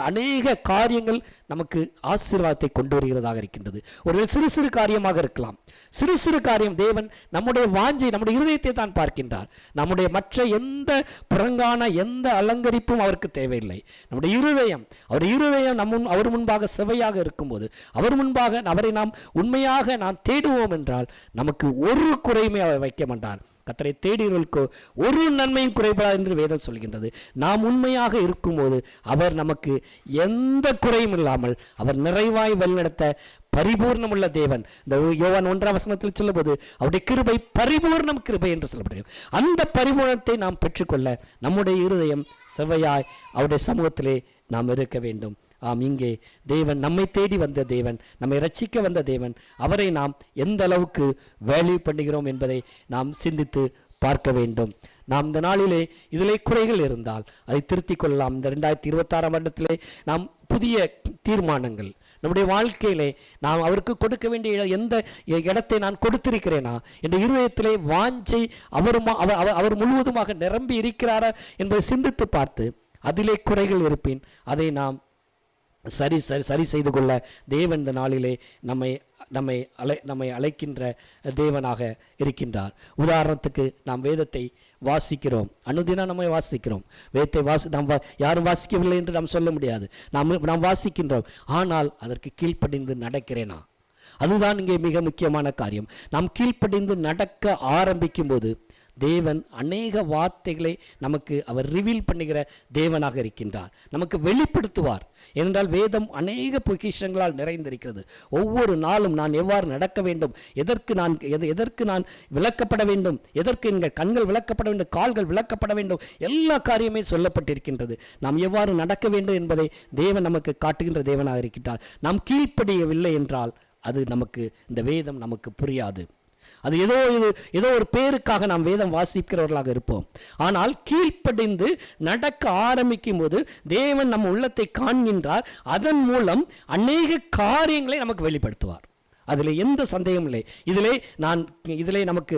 அநேக காரியங்கள் நமக்கு ஆசீர்வாதத்தை கொண்டு வருகிறதாக இருக்கின்றது. ஒரு சிறு சிறு காரியமாக இருக்கலாம். சிறு சிறு காரியம் தேவன் நம்முடைய வாஞ்சை, நம்முடைய இருதயத்தை தான் பார்க்கின்றார். நம்முடைய மற்ற எந்த புறங்கான எந்த அலங்கரிப்பும் அவருக்கு தேவையில்லை. நம்முடைய இருதயம் அவர் முன்பாக செவையாக இருக்கும்போது, அவர் முன்பாக அவரை நாம் உண்மையாக நாம் தேடுவோம் என்றால் நமக்கு ஒரு குறையுமே அவர் வைக்க மாட்டார். கர்த்தரை தேடியவர்களுக்கு ஒரு நன்மையும் குறைபடாது என்று வேதம் சொல்கின்றது. நாம் உண்மையாக இருக்கும்போது அவர் நமக்கு எந்த குறையும் இல்லாமல் அவர் நிறைவாய் வழிநடத்த பரிபூர்ணமுள்ள தேவன். இந்த யோவான் 1:1 சொல்லும்போது அவருடைய கிருபை பரிபூர்ணம் கிருபை என்று சொல்லப்படுகிறது. அந்த பரிபூர்ணத்தை நாம் பெற்றுக்கொள்ள நம்முடைய இருதயம் செவ்வையாய் அவருடைய சமூகத்திலே நாம் இருக்க வேண்டும். ஆம், இங்கே தேவன் நம்மை தேடி வந்த தேவன், நம்மை ரட்சிக்க வந்த தேவன், அவரை நாம் எந்த அளவுக்கு வேல்யூ பண்ணுகிறோம் என்பதை நாம் சிந்தித்து பார்க்க வேண்டும். நாம் இந்த நாளிலே இதிலே குறைகள் இருந்தால் அதை திருத்திக் கொள்ளலாம். இந்த 2026 வருடத்திலே நாம் புதிய தீர்மானங்கள் நம்முடைய வாழ்க்கையிலே நாம் அவருக்கு கொடுக்க வேண்டிய எந்த இடத்தை நான் கொடுத்திருக்கிறேனா என்ற இருதயத்திலே வாஞ்சை அவர் முழுவதுமாக நிரம்பி இருக்கிறாரா என்பதை சிந்தித்து பார்த்து அதிலே குறைகள் இருப்பின் அதை நாம் சரி செய்து கொள்ள தேவன் இந்த நாளிலே நம்மை அழைக்கின்ற தேவனாக இருக்கின்றார். உதாரணத்துக்கு நாம் வேதத்தை வாசிக்கிறோம், அனுதினம் நம்மை வாசிக்கிறோம். வேதத்தை நாம் யாரும் வாசிக்கவில்லை என்று நாம் சொல்ல முடியாது. நாம் வாசிக்கின்றோம், ஆனால் அதற்கு கீழ்ப்படிந்து நடக்கிறேனா? அதுதான் இங்கே மிக முக்கியமான காரியம். நாம் கீழ்ப்படிந்து நடக்க ஆரம்பிக்கும் போது தேவன் அநேக வார்த்தைகளை நமக்கு அவர் ரிவீல் பண்ணுகிற தேவனாக இருக்கின்றார், நமக்கு வெளிப்படுத்துவார். ஏனென்றால் வேதம் அநேக பொக்கிஷங்களால் நிறைந்திருக்கிறது. ஒவ்வொரு நாளும் நான் எவ்வாறு நடக்க வேண்டும், எதற்கு நான் விளக்கப்பட வேண்டும், எதற்கு எங்கள் கண்கள் விளக்கப்பட வேண்டும், கால்கள் விளக்கப்பட வேண்டும், எல்லா காரியமே சொல்லப்பட்டிருக்கின்றது. நாம் எவ்வாறு நடக்க வேண்டும் என்பதை தேவன் நமக்கு காட்டுகின்ற தேவனாக இருக்கின்றார். நாம் கீழ்ப்படியவில்லை என்றால் அது இந்த வேதம் நமக்கு புரியாது. அது ஏதோ ஒரு பேருக்காக நாம் வேதம் வாசிக்கிறவர்களாக இருப்போம். ஆனால் கீழ்ப்படிந்து நடக்க ஆரம்பிக்கும் போது தேவன் நம்ம உள்ளத்தை காண்கின்றார். அதன் மூலம் அநேக காரியங்களை நமக்கு வெளிப்படுத்துவார். அதில் எந்த சந்தேகம் இல்லை. இதிலே நமக்கு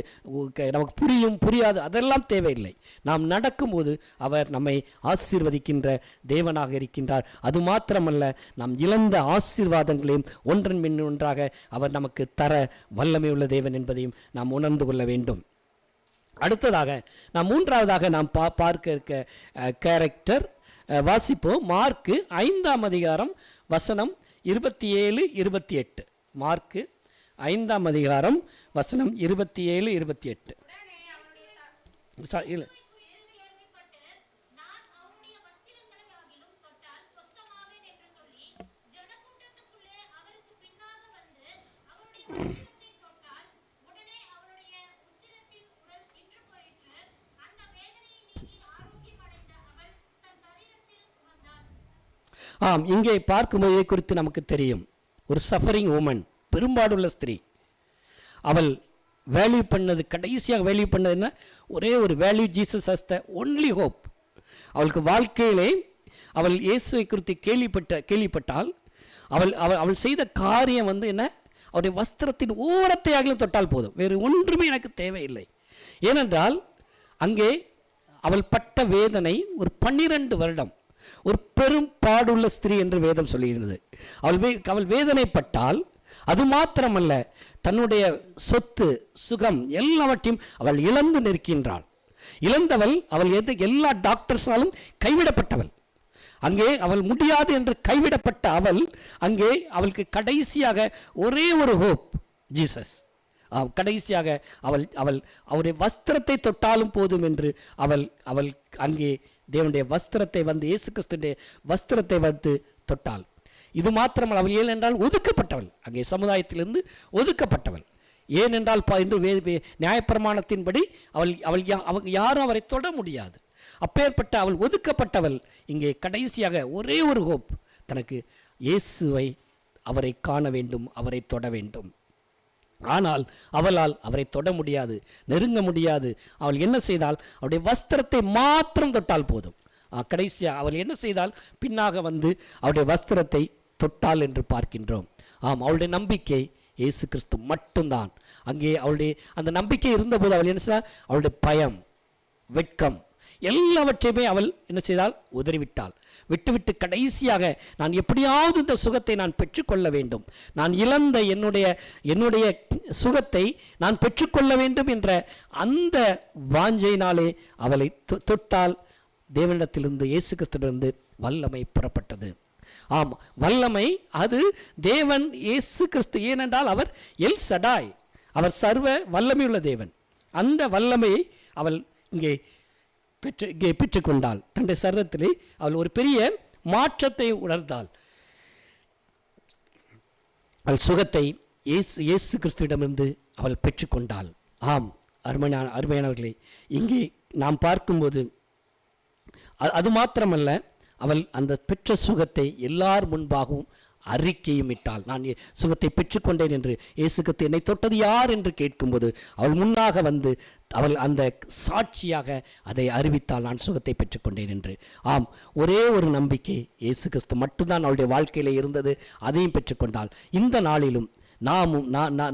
புரியாது அதெல்லாம் தேவையில்லை. நாம் நடக்கும்போது அவர் நம்மை ஆசீர்வதிக்கின்ற தேவனாக இருக்கின்றார். அது மாத்திரமல்ல, நாம் இழந்த ஆசீர்வாதங்களையும் ஒன்றன் பின் ஒன்றாக அவர் நமக்கு தர வல்லமை உள்ள தேவன் என்பதையும் நாம் உணர்ந்து கொள்ள வேண்டும். அடுத்ததாக நாம் மூன்றாவதாக நாம் பார்க்க இருக்க கேரக்டர் வாசிப்போம். மார்க்கு 5ஆம் அதிகாரம் வசனம் 27-28. மார்க்கு 5ஆம் அதிகாரம் வசனம் 27-28. ஆம், இங்கே பார்க்கும்போது இதை குறித்து நமக்கு தெரியும். ஒரு சஃபரிங் உமன், பெரும்பாடுள்ள ஸ்திரீ, அவள் வேல்யூ பண்ணது, கடைசியாக வேல்யூ பண்ணதுன்னா ஒரே ஒரு value, Jesus as the only hope. அவளுக்கு வாழ்க்கையிலே அவள் இயேசுவை குறித்து கேள்விப்பட்டால் அவள் செய்த காரியம் என்ன, அவருடைய வஸ்திரத்தின் ஓரத்தை அகலும் தொட்டால் போதும், வேறு ஒன்றுமே எனக்கு தேவையில்லை. ஏனென்றால் அங்கே அவள் பட்ட வேதனை ஒரு 12 வருடம், ஒரு பெரும் பாடுள்ள ஸ்திரீ என்று வேதம் சொல்லியிருந்தது. அவள் வேதனைப்பட்டால் அது மாத்திரமல்ல, தன்னுடைய சொத்து சுகம் எல்லாவற்றையும் அவள் இழந்து நிற்கின்றாள். இழந்தவள், அவள் எல்லா டாக்டர்ஸாலும் கைவிடப்பட்டவள். அங்கே அவள் முடியாது என்று கைவிடப்பட்ட அவள், அங்கே அவளுக்கு கடைசியாக ஒரே ஒரு ஹோப், ஜீசஸ். கடைசியாக அவருடைய வஸ்திரத்தை தொட்டாலும் போதும் என்று அவள் அங்கே தேவனுடைய வஸ்திரத்தை இயேசு கிறிஸ்துடைய வஸ்திரத்தை தொட்டாள். இது மாத்திரமல்ல, அவள் ஏனென்றால் ஒதுக்கப்பட்டவள், அங்கே சமுதாயத்திலிருந்து ஒதுக்கப்பட்டவள். ஏனென்றால் என்று நியாயப்பிரமாணத்தின்படி அவள் யாரும் அவரை தொட முடியாது. அப்பேற்பட்ட அவள் ஒதுக்கப்பட்டவள் இங்கே கடைசியாக ஒரே ஒரு ஹோப், தனக்கு இயேசுவை, அவரை காண வேண்டும், அவரை தொட வேண்டும். ஆனால் அவளால் அவரை தொட முடியாது, நெருங்க முடியாது. அவள் என்ன செய்தால், அவருடைய வஸ்திரத்தை மாத்திரம் தொட்டால் போதும். கடைசியாக அவள் என்ன செய்தால், பின்னாக அவருடைய வஸ்திரத்தை தொட்டாள் என்று பார்க்கின்றோம். ஆம், அவளுடைய நம்பிக்கை இயேசு கிறிஸ்து மட்டும்தான். அங்கே அவளுடைய அந்த நம்பிக்கை இருந்தபோது அவள் என்ன செய்தால், அவளுடைய பயம், வெட்கம் எல்லாவற்றையுமே அவள் என்ன செய்தால், உதறிவிட்டாள். விட்டுவிட்டு கடைசியாக நான் எப்படியாவது இந்த சுகத்தை நான் பெற்றுக்கொள்ள வேண்டும், நான் இழந்த என்னுடைய சுகத்தை நான் பெற்றுக்கொள்ள வேண்டும் என்ற அந்த வாஞ்சையினாலே அவளை தொட்டால் தேவனிடத்திலிருந்து, இயேசு கிறிஸ்துவிலிருந்து வல்லமை புறப்பட்டது. ஆம், வல்லமை அது தேவன் இயேசு கிறிஸ்து. ஏனென்றால் அவர் எல் சடாய், அவர் சர்வ வல்லமையுள்ள தேவன். அந்த வல்லமையை அவள் இங்கே பெற்றுக்கொண்டாள். தன்னுடைய சரீரத்திலே அவள் ஒரு பெரிய மாற்றத்தை உணர்ந்தாள். அவள் சுகத்தை இயேசு கிறிஸ்துவிடமிருந்து அவள் பெற்றுக்கொண்டாள். ஆம், அருமையானவர்களே, இங்கே நாம் பார்க்கும்போது அது மாத்திரமல்ல, அவள் அந்த பெற்ற சுகத்தை எல்லார் முன்பாகவும் அறிக்கையும் இட்டாள். நான் சுகத்தை பெற்றுக்கொண்டேன் என்று. இயேசு கிறிஸ்து என்னை தொட்டது யார் என்று கேட்கும்போது அவள் முன்னாக அவள் அந்த சாட்சியாக அதை அறிவித்தாள், நான் சுகத்தை பெற்றுக்கொண்டேன் என்று. ஆம், ஒரே ஒரு நம்பிக்கை இயேசு கிறிஸ்து மட்டும்தான் அவளுடைய வாழ்க்கையில் இருந்தது, அதையும் பெற்றுக்கொண்டாள். இந்த நாளிலும்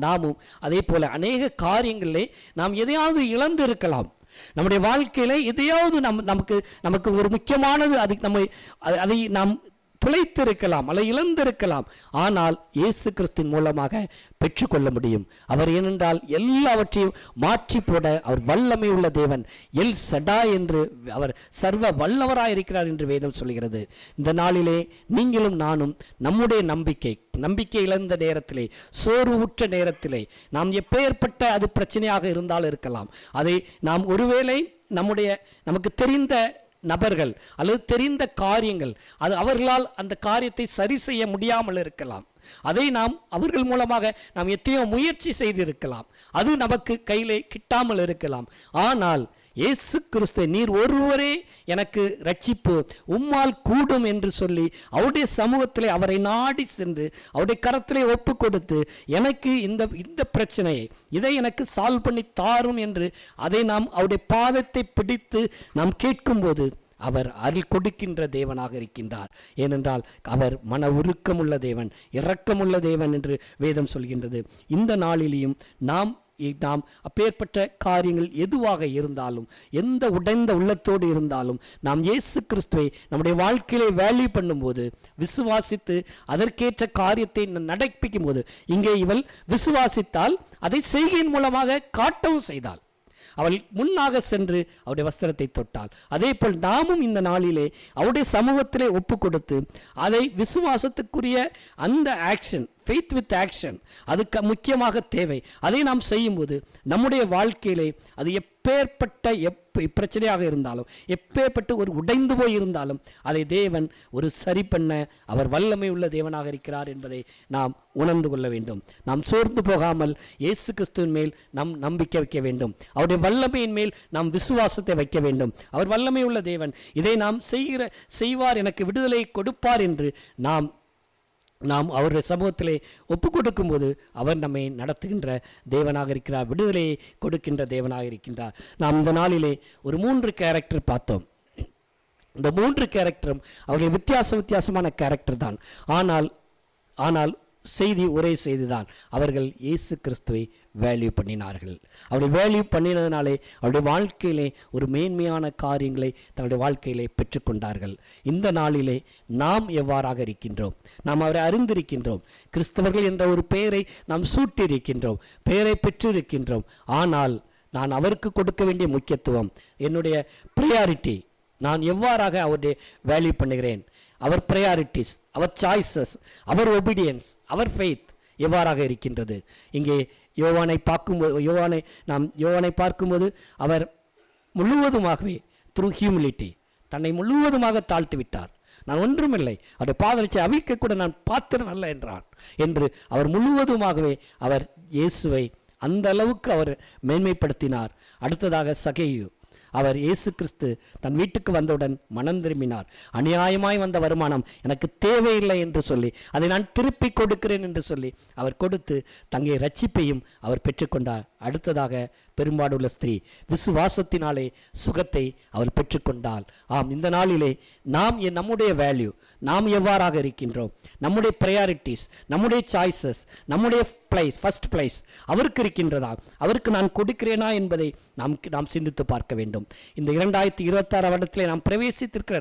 நாமும் அதே போல அநேக காரியங்களிலே நாம் எதையாவது இழந்து இருக்கலாம். நம்முடைய வாழ்க்கையில எதையாவது நமக்கு ஒரு முக்கியமானது, அதை நாம் துளைத்திருக்கலாம் அல்ல இழந்திருக்கலாம். ஆனால் இயேசு கிறிஸ்துவின் மூலமாக பெற்றுக்கொள்ள முடியும். அவர் ஏனென்றால் எல்லாவற்றையும் மாற்றி போட அவர் வல்லமை உள்ள தேவன், எல் சடா என்று அவர் சர்வ வல்லவராயிருக்கிறார் என்று வேதம் சொல்கிறது. இந்த நாளிலே நீங்களும் நானும் நம்முடைய நம்பிக்கை இழந்த நேரத்திலே, சோர்வுற்ற நேரத்திலே, நாம் எப்பேற்பட்ட அது பிரச்சனையாக இருந்தாலும் இருக்கலாம், அதை நாம் ஒருவேளை நமக்கு தெரிந்த நபர்கள் அல்லது தெரிந்த காரியங்கள், அது அவர்களால் அந்த காரியத்தை சரி செய்ய முடியாமல் இருக்கலாம். அதை அவர்கள் மூலமாக நாம் எத்தனையோ முயற்சி செய்திருக்கலாம், அது நமக்கு கையிலே கிட்டாமல் இருக்கலாம். ஆனால் இயேசு கிறிஸ்து, நீர் ஒருவரே எனக்கு ரட்சிப்பு, உம்மால் கூடும் என்று சொல்லி அவருடைய சமூகத்திலே அவரை நாடி சென்று அவருடைய கரத்திலே ஒப்பு கொடுத்து, எனக்கு இந்த பிரச்சனையை இதை எனக்கு சால்வ் பண்ணி தாரும் என்று அதை அவருடைய பாதத்தை பிடித்து நாம் கேட்கும்போது அவர் அருள் கொடுக்கின்ற தேவனாக இருக்கின்றார். ஏனென்றால் அவர் மன உருக்கமுள்ள தேவன், இரக்கமுள்ள தேவன் என்று வேதம் சொல்கின்றது. இந்த நாளிலேயும் நாம் அப்பேற்பட்ட காரியங்கள் எதுவாக இருந்தாலும், எந்த உடைந்த உள்ளத்தோடு இருந்தாலும், நாம் இயேசு கிறிஸ்துவை நம்முடைய வாழ்க்கையிலே வேல்யூ பண்ணும்போது, விசுவாசித்து அதற்கேற்ற காரியத்தை நடப்பிக்கும் போது, இங்கே இவள் விசுவாசித்தால் அதை செய்கையின் மூலமாக காட்டவும் செய்தாள். அவள் முன்னாக சென்று அவருடைய வஸ்திரத்தை தொட்டாள். அதே போல் நாமும் இந்த நாளிலே அவருடைய சமூகத்திலே ஒப்பு கொடுத்து அதை விசுவாசத்துக்குரிய அந்த ஆக்ஷன், ஃபெய்த் வித் ஆக்ஷன், அதுக்கு முக்கியமாக தேவை. அதை நாம் செய்யும்போது நம்முடைய வாழ்க்கையிலே அது எப்பேற்பட்ட பிரச்சனையாக இருந்தாலும், எப்பேற்பட்ட ஒரு உடைந்து போய் இருந்தாலும் அதை தேவன் ஒரு சரி பண்ண அவர் வல்லமை உள்ள தேவனாக இருக்கிறார் என்பதை நாம் உணர்ந்து கொள்ள வேண்டும். நாம் சோர்ந்து போகாமல் இயேசு கிறிஸ்துவின் மேல் நம் நம்பிக்கை வைக்க வேண்டும். அவருடைய வல்லமையின் மேல் நாம் விசுவாசத்தை வைக்க வேண்டும். அவர் வல்லமை உள்ள தேவன். இதை நாம் செய்வார், எனக்கு விடுதலை கொடுப்பார் என்று நாம் அவருடைய சமூகத்திலே ஒப்பு கொடுக்கும்போது அவர் நம்மை நடத்துகின்ற தேவனாக இருக்கிறார், விடுதலையை கொடுக்கின்ற தேவனாக இருக்கின்றார். நாம் இந்த நாளிலே ஒரு 3 கேரக்டர் பார்த்தோம். இந்த 3 கேரக்டரும் அவர்கள் வித்தியாசமான கேரக்டர் தான். ஆனால் செய்தி ஒரே செய்தி தான். அவர்கள் இயேசு கிறிஸ்துவை வேல்யூ பண்ணினார்கள். அவர்கள் வேல்யூ பண்ணினதினாலே அவருடைய வாழ்க்கையிலே ஒரு மேன்மையான காரியங்களை தன்னுடைய வாழ்க்கையிலே பெற்றுக்கொண்டார்கள். இந்த நாளிலே நாம் எவ்வாறாக இருக்கின்றோம்? நாம் அவரை அறிந்திருக்கின்றோம். கிறிஸ்தவர்கள் என்ற ஒரு பெயரை நாம் சூட்டியிருக்கின்றோம், பெயரை பெற்றிருக்கின்றோம். ஆனால் நான் அவருக்கு கொடுக்க வேண்டிய முக்கியத்துவம், என்னுடைய ப்ரையாரிட்டி, நான் எவ்வாறாக அவருடைய வேல்யூ பண்ணுகிறேன்? அவர் ப்ரையாரிட்டிஸ், அவர் சாய்ஸஸ், அவர் ஒபீடியன்ஸ், அவர் ஃபெய்த் எவ்வாறாக இருக்கின்றது? இங்கே யோவானை பார்க்கும்போது அவர் முழுவதுமாகவே த்ரூ ஹியூமிலிட்டி தன்னை முழுவதுமாக தாழ்த்தி விட்டார். நான் ஒன்றுமில்லை, அவருடைய பாதரட்சை அவிழ்க்க கூட நான் பாத்திரம் அல்ல என்றான் என்று அவர் முழுவதுமாகவே அவர் இயேசுவை அந்த அளவுக்கு அவர் மேன்மைப்படுத்தினார். அடுத்ததாக சகேயு, அவர் இயேசு கிறிஸ்து தன் வீட்டுக்கு வந்தவுடன் மனம் திரும்பினார். அநியாயமாய் வந்த வருமானம் எனக்கு தேவையில்லை என்று சொல்லி அதை நான் திருப்பி கொடுக்கிறேன் என்று சொல்லி அவர் கொடுத்து தங்கை ரட்சிப்பையும் அவர் பெற்றுக்கொண்டார். அடுத்ததாக பெரும்பாடுள்ள ஸ்திரீ, விசுவாசத்தினாலே சுகத்தை அவள் பெற்றுக்கொண்டாள். ஆம், இந்த நாளிலே நம்முடைய வேல்யூ, நாம் எவ்வாறாக இருக்கின்றோம்? நம்முடைய ப்ரையாரிட்டிஸ், நம்முடைய சாய்ஸஸ், நம்முடைய ஃபர்ஸ்ட் பிளேஸ் அவருக்கு இருக்கின்றதா? அவருக்கு நான் கொடுக்கிறேனா என்பதை நாம் சிந்தித்து பார்க்க வேண்டும். இந்த 2026 வருடத்திலே நாம் பிரவேசித்திருக்கிற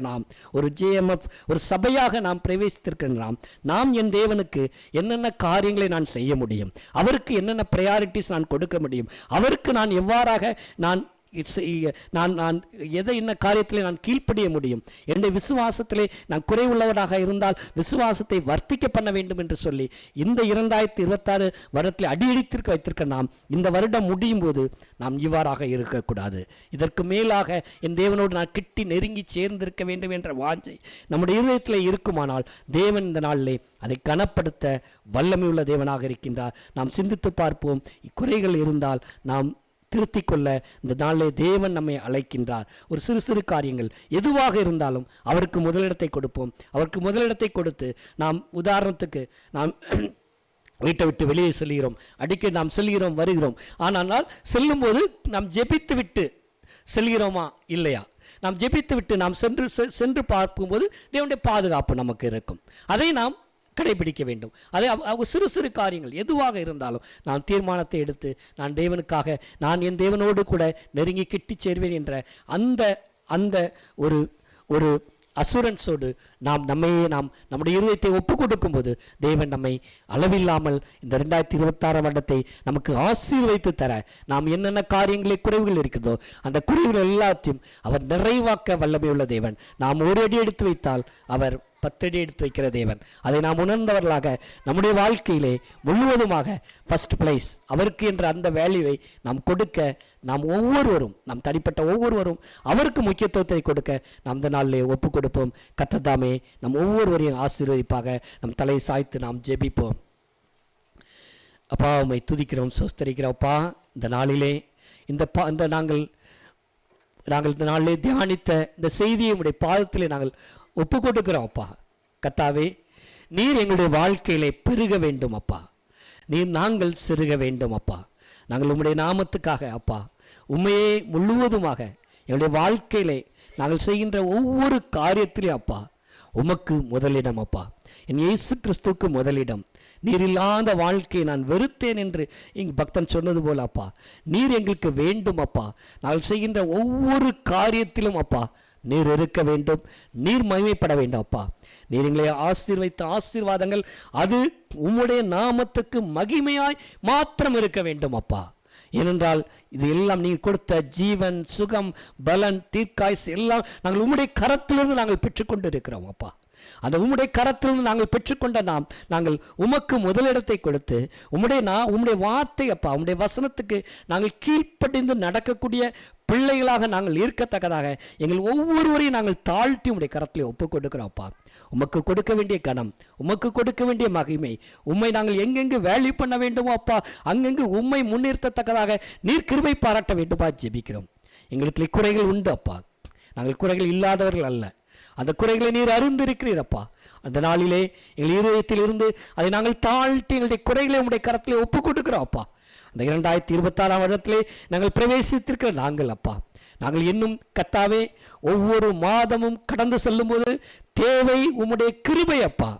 ஒரு JMF ஒரு சபையாக நாம் பிரவேசித்திருக்கிற நாம் என் தேவனுக்கு என்னென்ன காரியங்களை நான் செய்ய முடியும்? அவருக்கு என்னென்ன ப்ரையாரிட்டிஸ் நான் கொடுக்க முடியும்? அவருக்கு நான் எவ்வாறாக நான் என்ன காரியத்திலே நான் கீழ்ப்படிய முடியும்? என்னுடைய விசுவாசத்திலே நான் குறைவுள்ளவராக இருந்தால் விசுவாசத்தை வர்த்திக்க பண்ண வேண்டும் என்று சொல்லி இந்த 2026 வருடத்தில் அடியெடுத்திருக்க வைத்திருக்க இந்த வருடம் முடியும் போது நாம் இவ்வாறாக இருக்கக்கூடாது. இதற்கு மேலாக என் தேவனோடு நான் கிட்டி நெருங்கி சேர்ந்திருக்க வேண்டும் என்ற வாஞ்சை நம்முடைய இதயத்திலே இருக்குமானால் தேவன் இந்த நாளிலே அதை கனப்படுத்த வல்லமை உள்ள தேவனாக இருக்கின்றார். நாம் சிந்தித்து பார்ப்போம். குறைகள் இருந்தால் நாம் திருத்திக் கொள்ள இந்த நாளிலே தேவன் நம்மை அழைக்கின்றார். ஒரு சிறு காரியங்கள் எதுவாக இருந்தாலும் அவருக்கு முதலிடத்தை கொடுப்போம். அவருக்கு முதலிடத்தை கொடுத்து நாம் உதாரணத்துக்கு நாம் வீட்டை விட்டு வெளியே செல்கிறோம், அடிக்கடி நாம் செல்கிறோம் வருகிறோம். ஆனால் செல்லும்போது நாம் ஜெபித்து விட்டு செல்கிறோமா இல்லையா? நாம் ஜெபித்து விட்டு நாம் சென்று பார்க்கும்போது தேவனுடைய பாதுகாப்பு நமக்கு இருக்கும். அதை நாம் கடைபிடிக்க வேண்டும். அதை சிறு காரியங்கள் எதுவாக இருந்தாலும் நான் தீர்மானத்தை எடுத்து நான் தேவனுக்காக நான் என் தேவனோடு கூட நெருங்கி கிட்டி சேர்வேன் என்ற அந்த ஒரு அசூரன்ஸோடு நம்முடைய இருதயத்தை ஒப்பு கொடுக்கும்போது தேவன் நம்மை அளவில்லாமல் இந்த 2026 வருடத்தை நமக்கு ஆசீர்வதித்து தர நாம் என்னென்ன காரியங்களில் குறைவுகள் இருக்கிறதோ அந்த குறைவுகள் எல்லாத்தையும் அவர் நிறைவாக்க வல்லமை உள்ள தேவன். நாம் ஒரு அடி எடுத்து வைத்தால் அவர் 10 அடி எடுத்து வைக்கிற தேவன். அதை நாம் உணர்ந்தவர்களாக நம்முடைய வாழ்க்கையிலே முழுவதுமாக ஃபர்ஸ்ட் பிளேஸ் அவருக்கு என்ற அந்த வேல்யூவை நாம் கொடுக்க நாம் ஒவ்வொருவரும், நாம் தனிப்பட்ட ஒவ்வொருவரும் அவருக்கு முக்கியத்துவத்தை கொடுக்க நாம் இந்த நாளிலே ஒப்பு கொடுப்போம். கர்த்தர் தாமே நம் ஒவ்வொருவரையும் ஆசீர்வதிப்பாக. நம் தலையை சாய்த்து நாம் ஜெபிப்போம். அப்பா, உம்மை துதிக்கிறோம், ஸ்தோத்திரிக்கிறோம்ப்பா. இந்த நாளிலே நாங்கள் இந்த நாளிலே தியானித்த இந்த செய்தியை உம்முடைய பாதத்திலே நாங்கள் ஒப்பு கொடுக்கிறோம் அப்பா. கர்த்தாவே, நீர் எங்களுடைய வாழ்க்கையிலே பெருக வேண்டும் அப்பா. நாங்கள் சிறுக வேண்டும் அப்பா. நாங்கள் உம்முடைய நாமத்துக்காக அப்பா உம்மையே முழுவதுமாக எங்களுடைய வாழ்க்கையிலே நாங்கள் செய்கின்ற ஒவ்வொரு காரியத்திலையும் அப்பா உமக்கு முதலிடம் அப்பா. என் இயேசு கிறிஸ்துவுக்கு முதலிடம். நீர் இல்லாத வாழ்க்கையை நான் வெறுத்தேன் என்று பக்தன் சொன்னது போல அப்பா நீர் எங்களுக்கு வேண்டும் அப்பா. நாங்கள் செய்கின்ற ஒவ்வொரு காரியத்திலும் அப்பா நீர் இருக்க வேண்டும், நீர் மகிமைப்பட வேண்டும் அப்பா. நீர் எங்களை ஆசீர்வதித்த ஆசீர்வாதங்கள் அது உம்முடைய நாமத்துக்கு மகிமையாய் மாத்திரம் இருக்க வேண்டும் அப்பா. ஏனென்றால் இது எல்லாம் நீர் கொடுத்த ஜீவன், சுகம், பலன், தீர்க்காய்ஸ் எல்லாம் நாங்கள் உம்முடைய கரத்திலிருந்து நாங்கள் பெற்றுக்கொண்டு இருக்கிறோம் அப்பா. அந்த உம்முடைய கரத்திலிருந்து நாங்கள் பெற்றுக்கொண்ட நாங்கள் உமக்கு முதலிடத்தை கொடுத்து உம்முடைய வார்த்தை அப்பா, உம்முடைய வசனத்துக்கு நாங்கள் கீழ்ப்படிந்து நடக்கக்கூடிய பிள்ளைகளாக நாங்கள் இருக்கத்தக்கதாக எங்கள் ஒவ்வொருவரையும் நாங்கள் தாழ்த்தி உம்முடைய கரத்திலே ஒப்புக் கொடுக்கிறோம்ப்பா. உமக்கு கொடுக்க வேண்டிய கனம், உமக்கு கொடுக்க வேண்டிய மகிமை, உம்மை நாங்கள் எங்கெங்கு வேல்யூ பண்ண வேண்டுமோ அப்பா, அங்கெங்கு உம்மை முன்னிறுத்தத்தக்கதாக நீர் கிருபை பாராட்ட வேண்டுமா ஜெபிக்கிறோம். எங்களுக்கு குறைகள் உண்டு அப்பா, நாங்கள் குறைகள் இல்லாதவர்கள் அல்ல. அந்த குறைகளை நீர் அறிந்திருக்கிறீரப்பா. அந்த நாளிலே எங்கள் இருதயத்தில் இருந்து அதை நாங்கள் தாழ்த்தி எங்களுடைய குறைகளை உம்முடைய கரத்திலே ஒப்புக் கொடுக்கிறோம் அப்பா. அந்த 2026 வருடத்திலே நாங்கள் பிரவேசித்திருக்கிற நாங்கள் அப்பா, நாங்கள் இன்னும் கர்த்தாவே ஒவ்வொரு மாதமும் கடந்து செல்லும்போது தேவை உம்முடைய கிருபை அப்பா.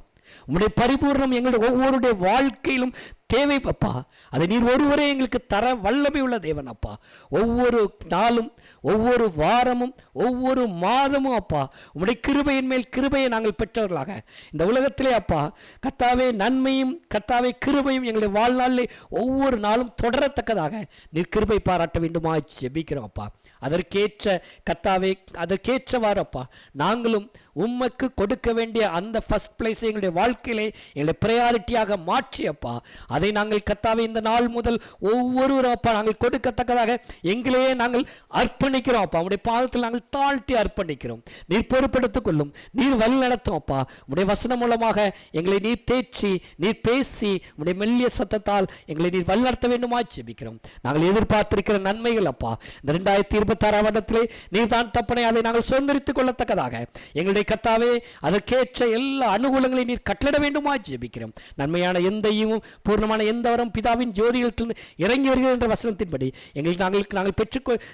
உம்முடைய பரிபூர்ணம் எங்களுடைய ஒவ்வொருடைய வாழ்க்கையிலும் தேவை அப்பா. அதை நீர் ஒருவரே எங்களுக்கு தர வல்லமை உள்ள தேவன் அப்பா. ஒவ்வொரு நாளும், ஒவ்வொரு வாரமும், ஒவ்வொரு மாதமும் அப்பா, உம்முடைய கிருபையின் மேல் கிருபையை நாங்கள் பெற்றவர்களாக இந்த உலகத்திலே அப்பா கர்த்தாவே நன்மையும் கர்த்தாவே கிருபையும் எங்களுடைய வாழ்நாளிலே ஒவ்வொரு நாளும் தொடரத்தக்கதாக நீர் கிருபை பாராட்ட வேண்டுமா ஜெபிக்கிறோம் அப்பா. அதற்கேற்ற கர்த்தாவே, அதற்கேற்றவாறு அப்பா நாங்களும் உமக்கு கொடுக்க வேண்டிய அந்த ஃபர்ஸ்ட் பிளேஸ் எங்களுடைய வாழ்க்கையிலே எங்களுடைய ப்ரையாரிட்டியாக மாற்றி அப்பா, அதை நாங்கள் கர்த்தாவே இந்த நாள் முதல் ஒவ்வொருவரும் அப்பா நாங்கள் கொடுக்கத்தக்கதாக எங்களையே நாங்கள் அர்ப்பணிக்கிறோம் அப்பா. உடைய பாதத்தில் நாங்கள் தாழ்த்தி அர்ப்பணிக்கிறோம். நீர் பொறுப்பெடுத்துக் கொள்ளும், நீர் வழி நடத்தும் அப்பா. உடைய வசனம் மூலமாக எங்களை நீர் தேற்றி, நீர் பேசி, உடைய மெல்லிய சத்தத்தால் எங்களை நீர் வழி நடத்த வேண்டுமா ஜெபிக்கிறோம். நாங்கள் எதிர்பார்த்திருக்கிற நன்மைகள் அப்பா இந்த 2026 வருடத்திலே நீர் தான் தப்பனை அதை நாங்கள் சுதந்திரித்துக் கொள்ளத்தக்கதாக எங்களுடைய கர்த்தாவே அதற்கேற்ற எல்லா அனுகூலங்களையும் நீர் கட்டளிட வேண்டுமா ஜெபிக்கிறோம். நன்மையான எந்தையும் பூர்ணமான எந்த வரம் பிதாவின் ஜோதிகளிலிருந்து இறங்கி வருகிற என்ற வசனத்தின்படி எங்களுக்கு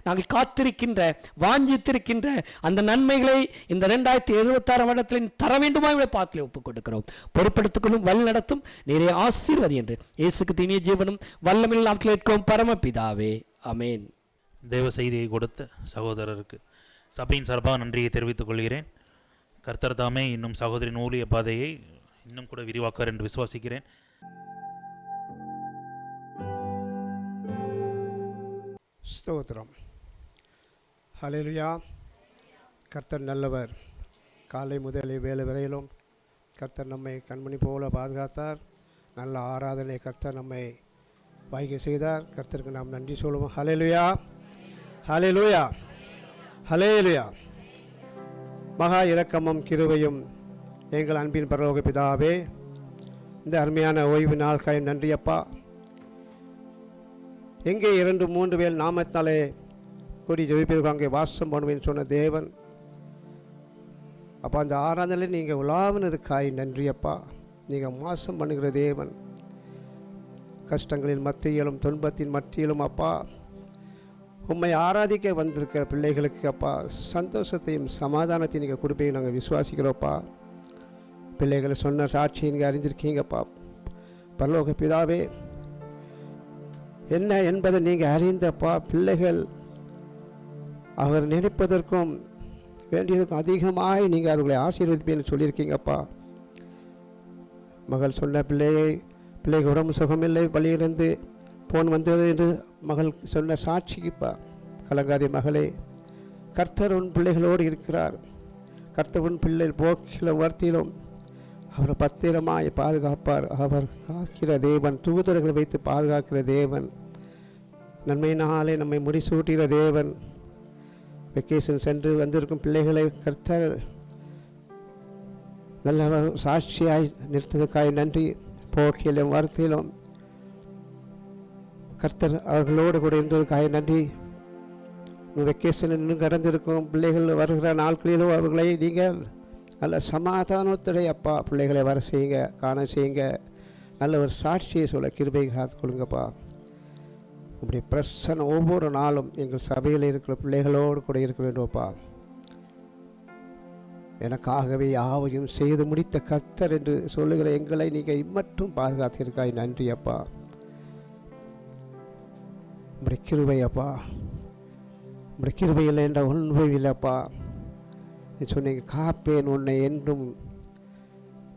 நாங்கள் காத்திருக்கின்ற வாஞ்சித்திருக்கின்ற அந்த நன்மைகளை இந்த 2026 வருடத்தில் தர வேண்டுமா இவளை பாத்திலே ஒப்புக் கொடுக்கிறோம். பொறுப்படுத்திக்கொள்ளும் வழி நடத்தும் நீரே ஆசீர்வதி என்று இயேசுக்கு தினிய ஜீவனும் வல்லமில் நாம் கேட்கும் பரமபிதாவே ஆமென். தேவ செய்தியை கொடுத்த சகோதரருக்கு சபையின் சார்பாக நன்றியை தெரிவித்துக் கொள்கிறேன். கர்த்தர் தாமே இன்னும் சகோதரின் ஊழிய பாதையை இன்னும் கூட விரிவாக்கார் என்று விசுவாசிக்கிறேன். ஸ்தோத்திரம். ஹல்லேலூயா. கர்த்தர் நல்லவர். காலை முதலே வேலை வரையிலும் கர்த்தர் நம்மை கண்மணி போல பாதுகாத்தார். நல்ல ஆராதனை கர்த்தர் நம்மை வாய்க்க செய்தார். கர்த்தருக்கு நாம் நன்றி சொல்லுவோம். ஹல்லேலூயா, ஹல்லேலூயா, ஹல்லேலூயா. மகா இரக்கமும் கிருபையும் எங்கள் அன்பின் பரலோக பிதாவே, இந்த அருமையான ஓய்வு நாளுக்காய் நன்றி அப்பா. எங்கே 2-3 பேர் நாமத்தினாலே கூடி ஜெபிப்பதற்கு அங்கே வாசம் பண்ணுவேன்னு சொன்ன தேவன் அப்பா, அந்த ஆராதனையில் நீங்கள் உலாவினதுக்காய் நன்றி அப்பா. நீங்கள் வாசம் பண்ணுகிற தேவன். கஷ்டங்களின் மத்தியிலும் துன்பத்தின் மத்தியிலும் அப்பா உம்மை ஆராதிக்க வந்திருக்கிற பிள்ளைகளுக்கு அப்பா சந்தோஷத்தையும் சமாதானத்தையும் நீங்கள் கொடுப்பீங்க நாங்கள் விசுவாசிக்கிறோப்பா. பிள்ளைகளை சொன்ன சாட்சி நீங்கள் அறிந்திருக்கீங்கப்பா. பரலோக பிதாவே, என்ன என்பதை நீங்கள் அறிந்தப்பா. பிள்ளைகள் அவர் நினைப்பதற்கும் வேண்டியதுக்கும் அதிகமாக நீங்கள் அவர்களை ஆசீர்வதிப்பேன்னு சொல்லியிருக்கீங்கப்பா. மகள் சொன்ன பிள்ளைகள் உடம்பு சுகமில்லை, வழியிலிருந்து போன் வந்தது என்று மகள் சொன்ன சாட்சிக்குப்பா. கலங்காதே மகளே, கர்த்தர் உன் பிள்ளைகளோடு இருக்கிறார். கர்த்தர் உன் பிள்ளை போக்கிலும் வருத்திலும் அவர் பத்திரமாய் பாதுகாப்பார். அவர் காக்கிற தேவன், தூதர்களை வைத்து பாதுகாக்கிற தேவன், நன்மையினாலே நம்மை முடிசூட்டுகிற தேவன். வெக்கேஷன் சென்று வந்திருக்கும் பிள்ளைகளை கர்த்தர் நல்ல சாட்சியாய் நிறுத்ததுக்காய் நன்றி. போக்கிலும் வருத்திலும் கர்த்தர் அவர்களோடு கூட இருந்ததுக்காக நன்றி. வெக்கேஷன் இன்னும் கடந்திருக்கும் பிள்ளைகள் வருகிற நாட்களிலும் அவர்களை நீங்கள் நல்ல சமாதானத்துடைய அப்பா பிள்ளைகளை வர செய்யுங்க, காண செய்யுங்க. நல்ல ஒரு சாட்சியை சொல்ல கிருபை காத்துக்கொள்ளுங்கப்பா. உங்களுடைய பிரசன்னம் ஒவ்வொரு நாளும் எங்கள் சபையில் இருக்கிற பிள்ளைகளோடு கூட இருக்க வேண்டும்ப்பா. எனக்காகவே யாவையும் செய்து முடித்த கர்த்தர் என்று சொல்லுகிற எங்களை நீங்கள் இம்மட்டும் பாதுகாத்திருக்காய் நன்றி அப்பா. உங்களுடைய கிருபை அப்பா, உங்களுடைய கிருபை இல்லை என்ற உண்மை இல்லைப்பா. நீ சொன்னீங்க, காப்பேன் உன்னை என்றும்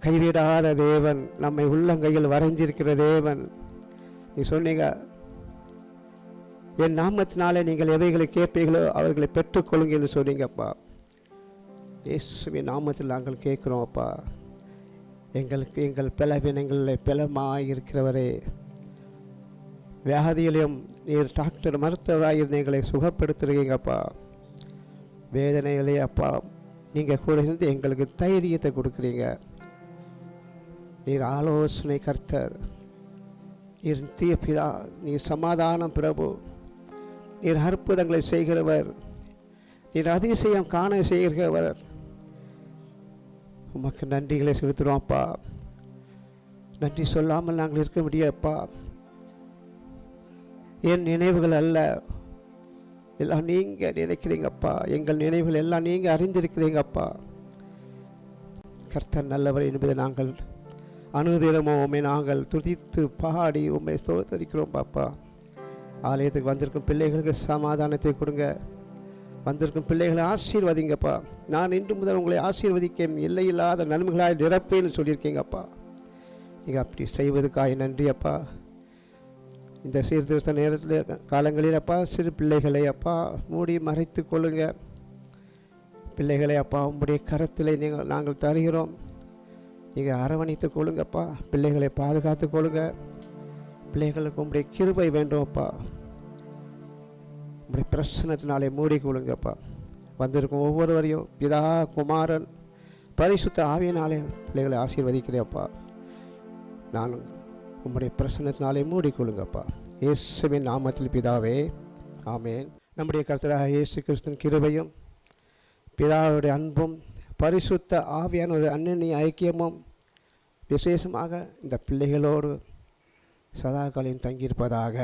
கைவிடாத தேவன், நம்மை உள்ளங்கையில் வரைஞ்சிருக்கிற தேவன். நீ சொன்னீங்க, என் நாமத்தினாலே நீங்கள் எவைகளை கேட்பீர்களோ அவர்களை பெற்றுக்கொள்ளுங்க என்று சொன்னீங்கப்பா. இயேசுவின் நாமத்தில் நாங்கள் கேட்குறோம் அப்பா. எங்கள் பலவீனங்களில் பலமாய் இருக்கிறவரே, வியாதியிலையும் நீர் டாக்டர் மருத்துவராக இருந்து எங்களை சுகப்படுத்துகிறீங்கப்பா. வேதனைகளே அப்பா நீங்கள் கூட இருந்து எங்களுக்கு தைரியத்தை கொடுக்குறீங்க. நீர் ஆலோசனை கர்த்தர், நீர் நித்திய பிதா, நீர் சமாதானம் பிரபு, நீர் அற்புதங்களை செய்கிறவர், நீர் அதிசயம் காண செய்கிறவர். உமக்கு நன்றிகளை செலுத்துகிறோம் அப்பா. நன்றி சொல்லாமல் நாங்கள் இருக்க முடியாப்பா. என் நினைவுகள் அல்ல, எல்லாம் நீங்கள் நினைக்கிறீங்கப்பா. எங்கள் நினைவுகள் எல்லாம் நீங்கள் அறிந்திருக்கிறீங்கப்பா. கர்த்தர் நல்லவர் என்பதை நாங்கள் அனுதினமும் உண்மை நாங்கள் துதித்து பாடி உண்மை ஸ்தோத்தரிக்கிறோம் பாப்பா. ஆலயத்துக்கு வந்திருக்கும் பிள்ளைகளுக்கு சமாதானத்தை கொடுங்க. வந்திருக்கும் பிள்ளைகளை ஆசீர்வதிங்கப்பா. நான் இன்று முதல் உங்களை ஆசீர்வதிக்க எல்லையில்லாத நன்மைகளாய் நிரப்பேன்னு சொல்லியிருக்கீங்கப்பா. நீங்கள் அப்படி செய்வதுக்காக நன்றி அப்பா. இந்த சீர்திருத்த நேரத்தில் காலங்களில் அப்பா சிறு பிள்ளைகளை அப்பா மூடி மறைத்து கொள்ளுங்க. பிள்ளைகளை அப்பா உங்களுடைய கரத்தில் நாங்கள் தருகிறோம். நீங்கள் அரவணைத்து கொள்ளுங்கப்பா. பிள்ளைகளை பாதுகாத்து கொள்ளுங்க. பிள்ளைகளுக்கு உங்களுடைய கிருபை வேண்டும் அப்பா. உங்களுடைய பிரசனத்தினாலே மூடிக்கொள்ளுங்கப்பா. வந்திருக்கும் ஒவ்வொருவரையும் பிதா குமாரன் பரிசுத்த ஆவியினாலே பிள்ளைகளை ஆசீர்வதிக்கிறேன்ப்பா. நான் உங்களுடைய பிரசனத்தினாலே மூடிக்கொள்ளுங்கப்பா. இயேசுவின் நாமத்தில் பிதாவே, ஆமேன். நம்முடைய கர்த்தராக இயேசு கிறிஸ்துவின் கிருபையும் பிதாவுடைய அன்பும் பரிசுத்த ஆவியான ஒரு அந்நிய ஐக்கியமும் விசேஷமாக இந்த பிள்ளைகளோடு சதா காலம் தங்கியிருப்பதாக.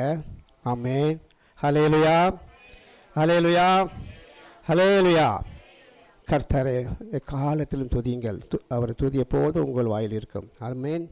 ஆமேன். ஹல்லேலூயா, ஹல்லேலூயா, ஹல்லேலூயா. கர்த்தரை காலத்திலும் துதியுங்கள். அவர் துதிய போது உங்கள் வாயில் இருக்கும். ஆமேன்.